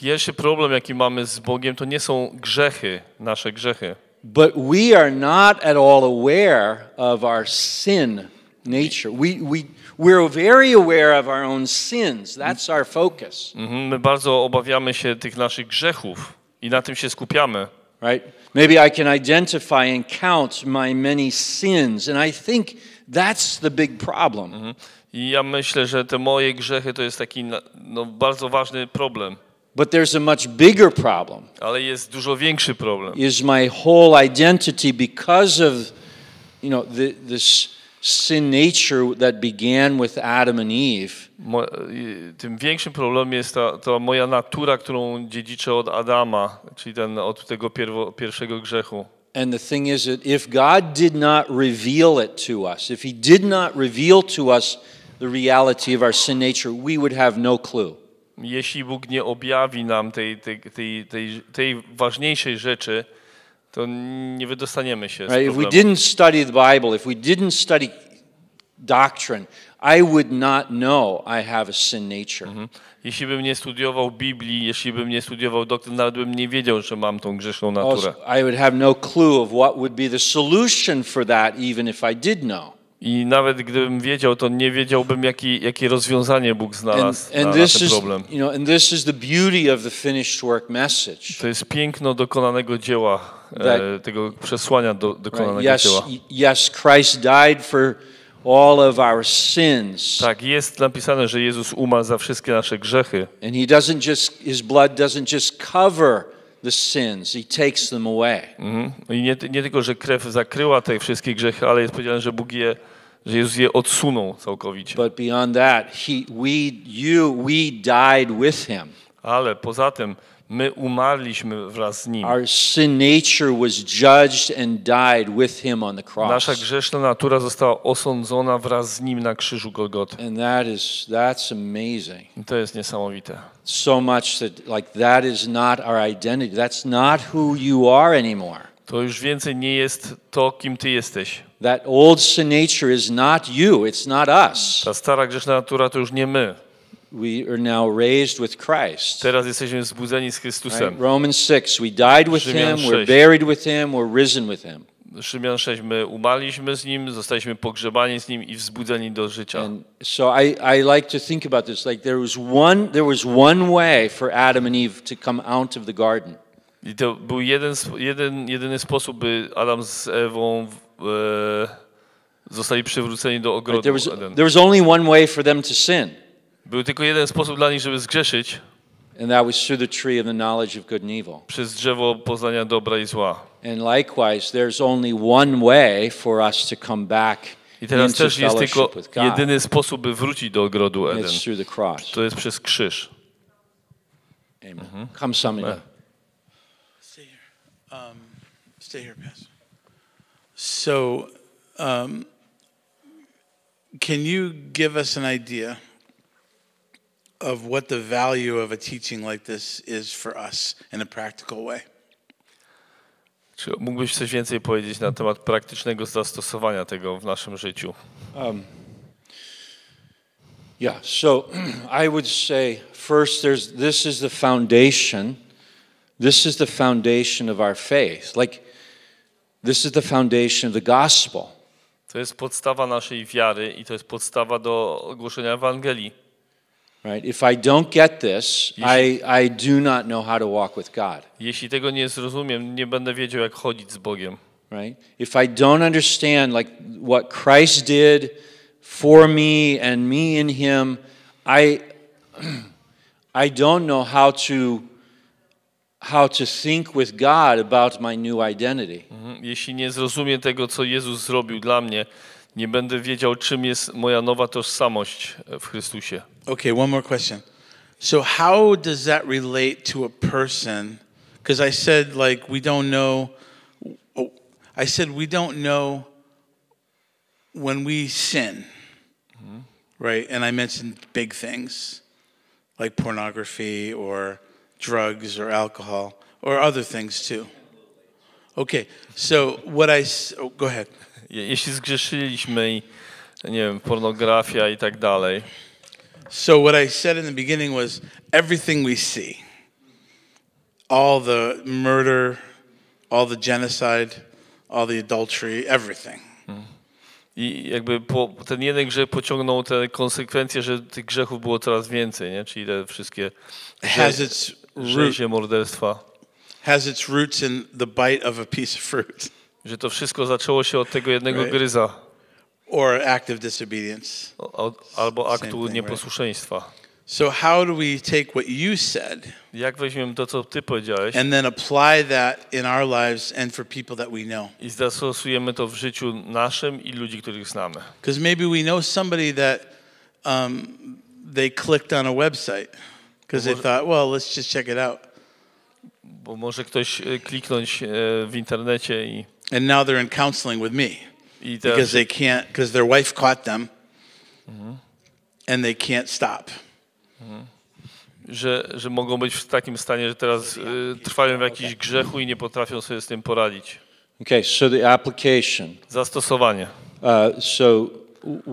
Pierwszy problem, jaki mamy z Bogiem, to nie są grzechy, nasze grzechy. but we are not at all aware of our sin nature. We're very aware of our own sins. That's our focus. My bardzo obawiamy się tych naszych grzechów i na tym się skupiamy. Right? Maybe I can identify and count my many sins, and I think that's the big problem. I ja myślę, że te moje grzechy to jest taki bardzo ważny problem. But there's a much bigger problem. Ale jest dużo większy problem. Is my whole identity because of, this sin nature that began with Adam and Eve. Tym większym problemem jest ta moja natura, którą dziedziczę od Adama, czyli od tego pierwszego grzechu. And the thing is that if God did not reveal it to us, if he did not reveal to us the reality of our sin nature, we would have no clue. Jeśli Bóg nie objawi nam tej ważniejszej rzeczy, to nie wydostaniemy się z Right? If we problemu. didn't study the Bible, if we didn't study doctrine, I would not know I have a sin nature. Jeśli bym nie studiował Biblii, jeśli bym nie studiował doktryn, nawet bym nie wiedział, że mam tą grzeszną naturę. Also, I would have no clue of what would be the solution for that, even if I did know. I nawet gdybym wiedział, to nie wiedziałbym, jakie rozwiązanie Bóg znalazł na ten problem. And this is the beauty of the finished work message. To jest piękno dokonanego dzieła, tego przesłania dokonanego dzieła. Yes, Christ died for all of our sins. Tak, jest napisane, że Jezus umarł za wszystkie nasze grzechy. And his blood doesn't just cover the sins, he takes them away. I nie tylko, że krew zakryła te wszystkie grzechy, ale jest powiedziane, że że Jezus je odsunął całkowicie. But beyond that, we died with him. Ale poza tym my umarliśmy wraz z Nim. Our sin nature was judged and died with him on the cross. Nasza grzeszna natura została osądzona wraz z Nim na krzyżu Golgoty. And that's amazing. I to jest niesamowite. So much that is not our identity. That's not who you are anymore. To już więcej nie jest to, kim Ty jesteś. That old sin nature is not you. It's not us. Ta stara grzeszna natura to już nie my. We are now raised with Christ. Teraz jesteśmy wzbudzeni z Chrystusem. Right? Romans 6, we died with Rzymian him, we're 6. buried with him, we're risen with him. Rzymian 6, my umarliśmy z Nim, zostaliśmy pogrzebani z Nim i wzbudzeni do życia. And so I like to think about this like there was one way for Adam and Eve to come out of the garden. I to był jedyny sposób, by Adam z Ewą zostali przywróceni do ogrodu Eden. There was only one way for them to sin. Był tylko jeden sposób dla nich, żeby zgrzeszyć. And that was through the tree of the knowledge of good and evil. Przez drzewo poznania dobra i zła. And likewise, there's only one way for us to come back I teraz into też jest tylko fellowship with God. jedyny sposób, by wrócić do ogrodu And Eden. it's through the cross. To jest przez krzyż. Amen. Come summing up. Stay here. Stay here, Pastor. So, can you give us an idea of what the value of a teaching like this is for us in a practical way? Czy mógłbyś coś więcej powiedzieć na temat praktycznego zastosowania tego w naszym życiu? Yeah, so I would say first this is the foundation. This is the foundation of our faith. Like this is the foundation of the gospel. To jest podstawa naszej wiary i to jest podstawa do ogłoszenia Ewangelii. Right? If I don't get this, I do not know how to walk with God. Jeśli tego nie zrozumiem, nie będę wiedział, jak chodzić z Bogiem. Right? If I don't understand like what Christ did for me and me in him, I don't know how to think with God about my new identity. Jeśli nie zrozumiem tego, co Jezus zrobił dla mnie, nie będę wiedział, czym jest moja nowa tożsamość w Chrystusie. Okay, one more question. So how does that relate to a person? Because I said like we don't know. I said we don't know when we sin, right? And I mentioned big things like pornography or drugs or alcohol or other things too. Okay, so go ahead. Jeśli zgrzeszyliśmy i, nie wiem, pornografia i tak dalej. So what I said in the beginning was everything we see, all the murder, all the genocide, all the adultery, everything. I jakby ten jeden grzech pociągnął te konsekwencje, że tych grzechów było coraz więcej, nie? Czyli te wszystkie rzezie, morderstwa. Has its roots in the bite of a piece of fruit. Że to wszystko zaczęło się od tego jednego gryza. Or act of disobedience. Albo aktu nieposłuszeństwa. Right? So how do we take what you said? Jak weźmiemy to, co ty powiedziałeś? And then apply that in our lives and for people that we know. I zastosujemy to w życiu naszym i ludzi, których znamy. Because maybe we know somebody that they clicked on a website because they thought, well, let's just check it out. Bo może ktoś kliknąć w internecie i and now they're in counseling with me because they can't, because their wife caught them and they can't stop. Że mogą być w takim stanie, że teraz trwają w jakimś grzechu i nie potrafią sobie z tym poradzić. Okay, so the application. Zastosowanie. So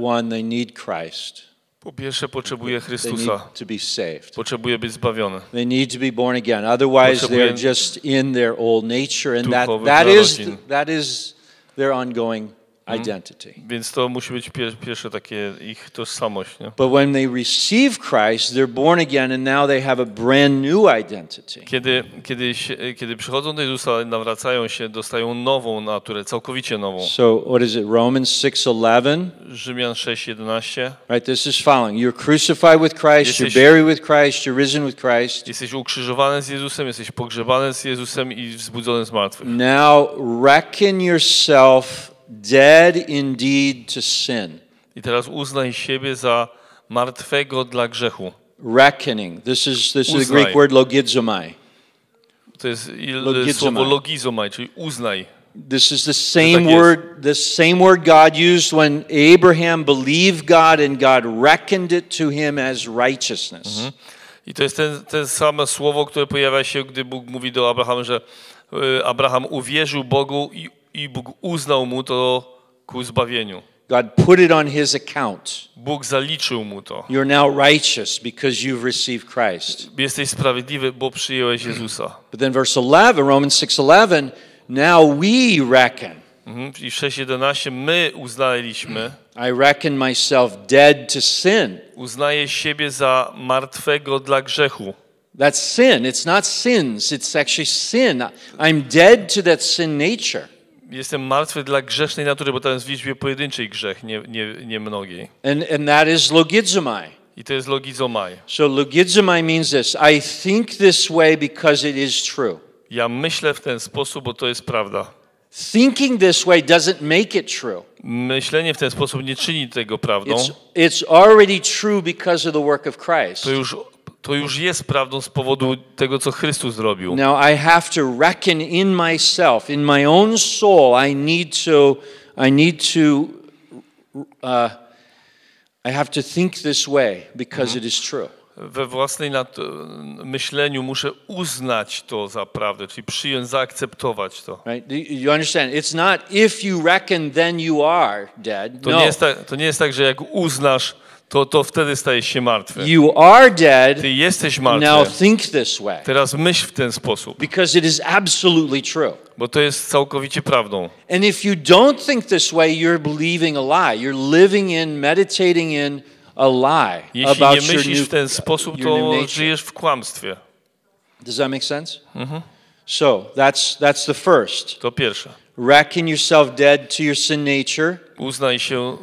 one, they need Christ. Po pierwsze potrzebuje They Chrystusa. need to be saved. Potrzebuje być zbawiony. They need to be born again. Otherwise, they're just in their old nature, and that is their ongoing identity. Więc to musi być pierwsze takie ich tożsamość. Nie? But when they receive Christ, they're born again, and now they have a brand new identity. Kiedy przychodzą do Jezusa, nawracają się, dostają nową naturę, całkowicie nową. So what is it? Romans 6:11. Rzymian 6:11. Right, this is following. You're crucified with Christ, you're buried with Christ, you're risen with Christ. Jesteś ukrzyżowany z Jezusem, jesteś pogrzebany z Jezusem i wzbudzony z martwych. Now reckon yourself dead indeed to sin. I teraz uznaj siebie za martwego dla grzechu. Reckoning. This is the Greek word logizomai. To jest słowo logizomai, czyli uznaj. This is the same word God used when Abraham believed God and God reckoned it to him as righteousness. I to jest ten same słowo, które pojawia się, gdy Bóg mówi do Abrahama, że Abraham uwierzył Bogu i Bóg uznał mu to ku zbawieniu. God put it on his account. Bóg zaliczył mu to. You're now righteous because you've received Christ. Jesteś sprawiedliwy, bo przyjąłeś Jezusa. But then verse 11, Romans 6:11, now we reckon. I w 6:11 my uznaliśmy. I reckon myself dead to sin. Uznaję siebie za martwego dla grzechu. That's sin. It's not sins. It's actually sin. I'm dead to that sin nature. Jestem martwy dla grzesznej natury, bo tam jest w liczbie pojedynczej grzech, nie mnogiej. And that is logizomai. I to jest logizomai. So logizomai means this. I think this way because it is true. Ja myślę w ten sposób, bo to jest prawda. Thinking this way doesn't make it true. Myślenie w ten sposób nie czyni tego prawdą. It's already true because of the work of Christ. To już jest prawdą z powodu tego, co Chrystus zrobił. Now I have to reckon in myself, in my own soul. I have to think this way because it is true. We własnej myśleniu muszę uznać to za prawdę, czyli przyjąć, zaakceptować to. Right? You understand? It's not if you reckon, then you are dead. To nie jest tak, że jak uznasz, to wtedy stajesz się martwy. You are dead. Ty jesteś martwy. Now think this way. Teraz myśl w ten sposób. Because it is absolutely true. Bo to jest całkowicie prawdą. And if you don't think this way, you're believing a lie. You're living in, meditating in a lie Jeśli about nie myślisz w ten sposób, to żyjesz w kłamstwie. Does that make sense? So that's the first. To pierwsze. Reckon yourself dead to your sin nature. Uznaj się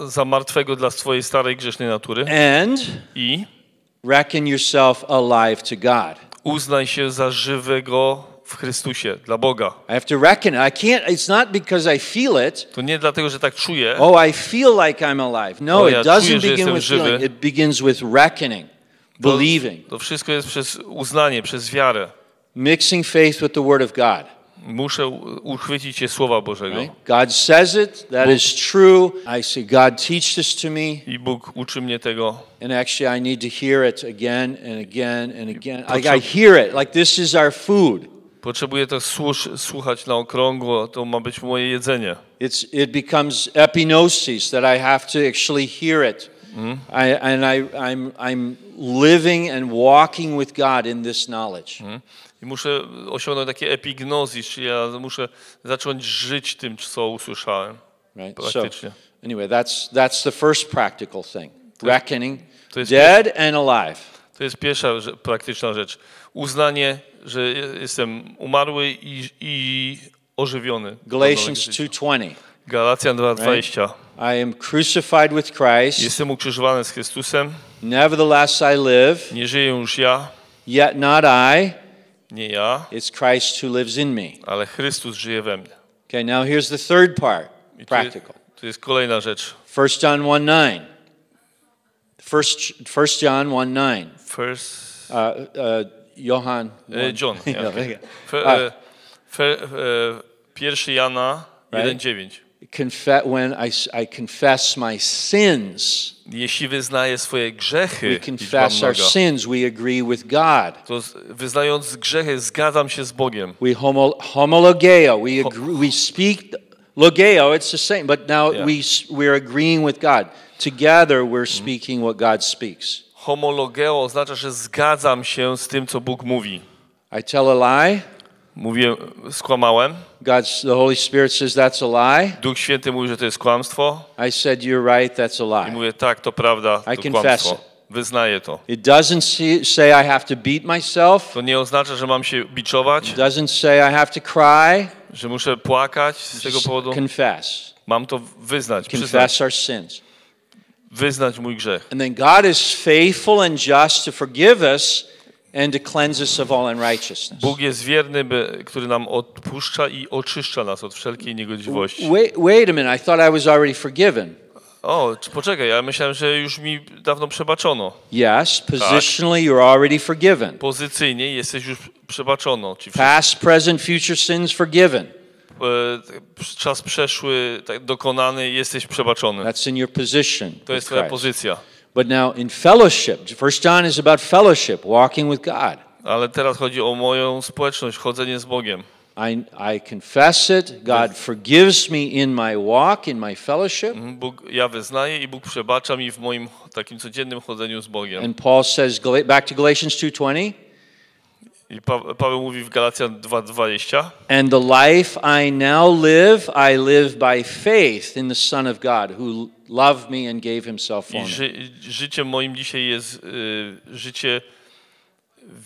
za martwego dla swojej starej grzesznej natury. I reckon yourself alive to God. Uznaj się za żywego w Chrystusie, dla Boga. I have to reckon. It's not because I feel it. To nie dlatego, że tak czuję. Oh, I feel like I'm alive. No, it doesn't begin with feeling. It begins with reckoning, believing. To wszystko jest przez uznanie, przez wiarę. Mixing faith with the word of God. Muszę uchwycić się Słowa Bożego. Right? God says it, that is true. I say, God teach this to me. I Bóg uczy mnie tego. And actually I need to hear it again and again and again. I hear it, like this is our food. Potrzebuję to słuchać na okrągło, to ma być moje jedzenie. It becomes epignosis that I have to actually hear it. I'm living and walking with God in this knowledge. I muszę osiągnąć takie epignozis, czyli ja muszę zacząć żyć tym, co usłyszałem. Right? Praktycznie. So, anyway, that's the first practical thing. Reckoning, dead and alive. To jest pierwsza praktyczna rzecz. Uznanie, że jestem umarły i ożywiony. Galatians 2:20. Galacjan 2:20. I am crucified with Christ. Jestem ukrzyżowany z Chrystusem. Nevertheless I live. Nie żyję już ja. Yet not I. Nie ja. It's Christ who lives in me. Ale Chrystus żyje we mnie. Okay, now here's the third part. Practical. To jest kolejna rzecz. 1 John 1:9. 1 John 1:9. Johann. John. Pierwszy Jana 1:9. When I confess my sins. Jeśli wyznaję swoje grzechy, we confess our sins, we agree with God. To wyznając grzechy, zgadzam się z Bogiem. We homologeo, we speak logeo, it's the same, but now we're agreeing with God. Together we're speaking what God speaks. Homologeo oznacza, że zgadzam się z tym, co Bóg mówi. I tell a lie. Skłamałem. The Holy Spirit says that's a lie. Duch Święty mówi, że to jest kłamstwo. I said you're right, that's a lie. I mówię, tak, to prawda, to kłamstwo. Wyznaję to. It doesn't say I have to beat myself. To nie oznacza, że mam się biczować. It doesn't say I have to cry. Że muszę płakać z tego powodu. Confess. Mam to wyznać, Confess our sins. Wyznać mój grzech. And then God is faithful and just to forgive us and to cleanse us of all unrighteousness. Bóg jest wierny, który nam odpuszcza i oczyszcza nas od wszelkiej niegodziwości. Wait a minute, I thought I was already forgiven. O, poczekaj, ja myślałem, że już mi dawno przebaczono. Yes, positionally you're already forgiven. Pozycyjnie jesteś już przebaczono ci. Past, present, future sins forgiven. Czas przeszły, dokonany, jesteś przebaczony. That's in your position. To jest twoja pozycja. But now in fellowship, 1 John is about fellowship, walking with God. Ale teraz chodzi o moją społeczność, chodzenie z Bogiem. I confess it, God forgives me in my walk, in my fellowship. Ja wyznaję i Bóg przebacza mi w moim takim codziennym chodzeniu z Bogiem. And Paul says, back to Galatians 2:20. I Paweł mówi w Galacjan 2:20. And the life I now live, I live by faith in the Son of God, who loved me and gave himself for me. Życie moim dzisiaj jest życie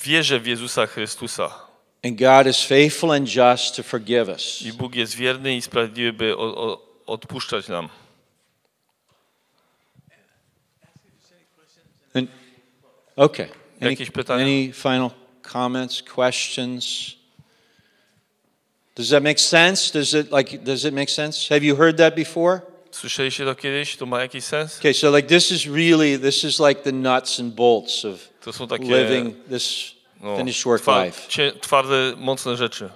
wierzę w Jezusa Chrystusa. And God is faithful and just to forgive us. I Bóg jest wierny i sprawiedliwy, by odpuszczać nam. Okay. Jakieś pytania? Any final comments, questions? Does that make sense? Does it make sense? Have you heard that before? Słyszeliście to kiedyś? To ma jakiś sens? Okay, so like this is like the nuts and bolts of To są takie living this finished work life. twarde, mocne rzeczy.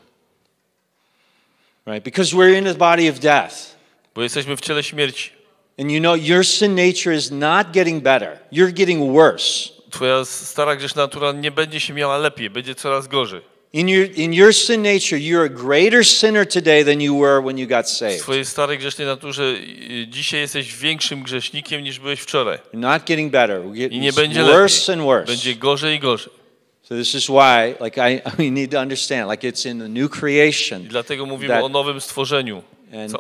Right? Because we're in the body of death. Bo jesteśmy w ciele śmierci. And you know your sin nature is not getting better. You're getting worse. Twoja stara grzeszna natura nie będzie się miała lepiej, będzie coraz gorzej. In your sin nature, you're a greater sinner today than you were when you got W saved. swojej starej grzesznej naturze dzisiaj jesteś większym grzesznikiem niż byłeś wczoraj. You're not getting better. I nie będzie Worse and lepiej. worse. Będzie gorzej i gorzej. So this is why, we need to understand, like it's in the new creation. I dlatego mówimy o nowym stworzeniu.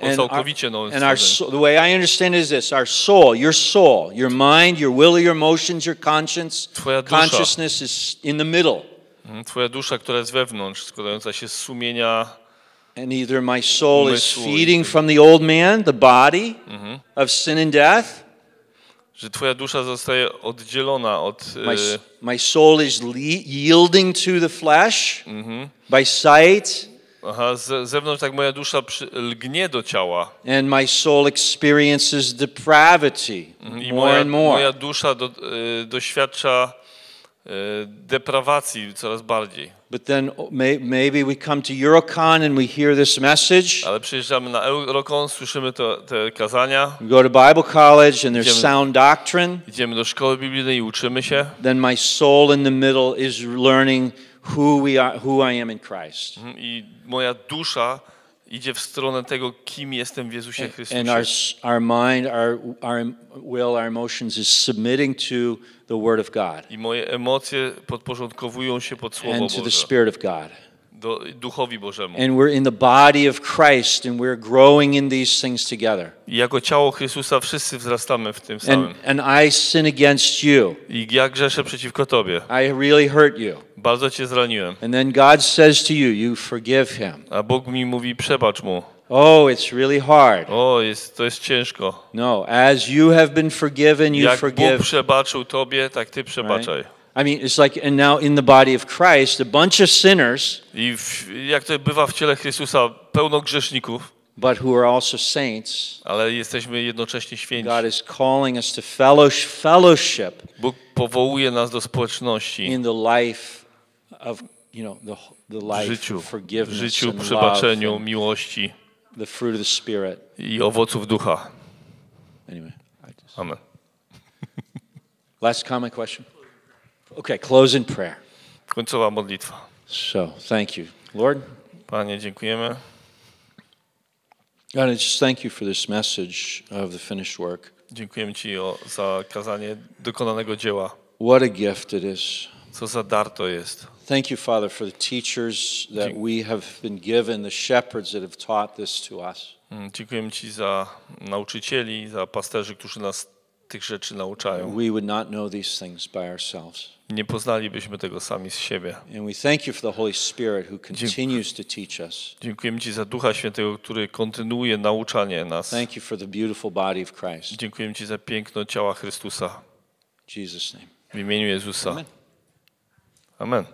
O całkowicie nowym stworzeniu. The way I understand it is this: our soul, your mind, your will, your emotions, your conscience, consciousness is in the middle. Twoja dusza, która jest wewnątrz, składająca się z sumienia. And either my soul is feeding from the old man, the body of sin and death. Że twoja dusza zostaje oddzielona od... My soul is yielding to the flesh by sight. Aha, z zewnątrz tak moja dusza lgnie do ciała. And my soul experiences depravity more and more. Moja dusza doświadcza deprawacji coraz bardziej. But then maybe we come to EUROCON and we hear this message. Ale przyjeżdżamy na EUROCON, słyszymy te kazania. We go to Bible college and there's sound doctrine. Idziemy do szkoły biblijnej i uczymy się. Then my soul in the middle is learning who I am in Christ. I moja dusza idzie w stronę tego, kim jestem w Jezusie Chrystusie. And our mind, our will, our emotions is submitting to the Word of God. I moje emocje podporządkowują się pod Słowo And to the Boże. Spirit of God. Duchowi Bożemu. And we're in the body of Christ and we're growing in these things together. I jako ciało Chrystusa wszyscy wzrastamy w tym samym. And I sin against you. I ja grzeszę przeciwko Tobie. I really hurt you. Bardzo Cię zraniłem. And then God says to you, you forgive him. A Bóg mi mówi, przebacz mu. Oh, it's really hard. To jest ciężko. No, as you have been forgiven, you Jak forgive. Bóg przebaczył Tobie, tak Ty przebaczaj. Right? I mean, it's like, and now in the body of Christ, a bunch of sinners, I jak to bywa w ciele Chrystusa, pełno grzeszników, but who are also saints. ale jesteśmy jednocześnie święci. God is calling us to fellowship. Bóg powołuje nas do społeczności. In the life of, the life of forgiveness, w życiu, and przebaczeniu, love, miłości the fruit of the Spirit. I owoców ducha. Anyway, Amen. Last comment, question. Okay, close in prayer. Końcowa modlitwa. So, thank you, Lord. Panie, dziękujemy. God, I just thank you for this message of the finished work. Dziękujemy Ci za kazanie dokonanego dzieła. What a gift it is. Co za dar to jest. Thank you, Father, for the teachers that we have been given, the shepherds that have taught this to us. Dziękujemy Ci za nauczycieli, za pasterzy, którzy nas tych rzeczy nauczają. We would not know these things by ourselves. Nie poznalibyśmy tego sami z siebie. And we thank you for the Holy Spirit who continues to teach us. Dziękujemy Ci za Ducha Świętego, który kontynuuje nauczanie nas. Thank you for the beautiful body of Christ. Dziękujemy Ci za piękno ciała Chrystusa. In Jesus' name. W imieniu Jezusa. Amen. Amen.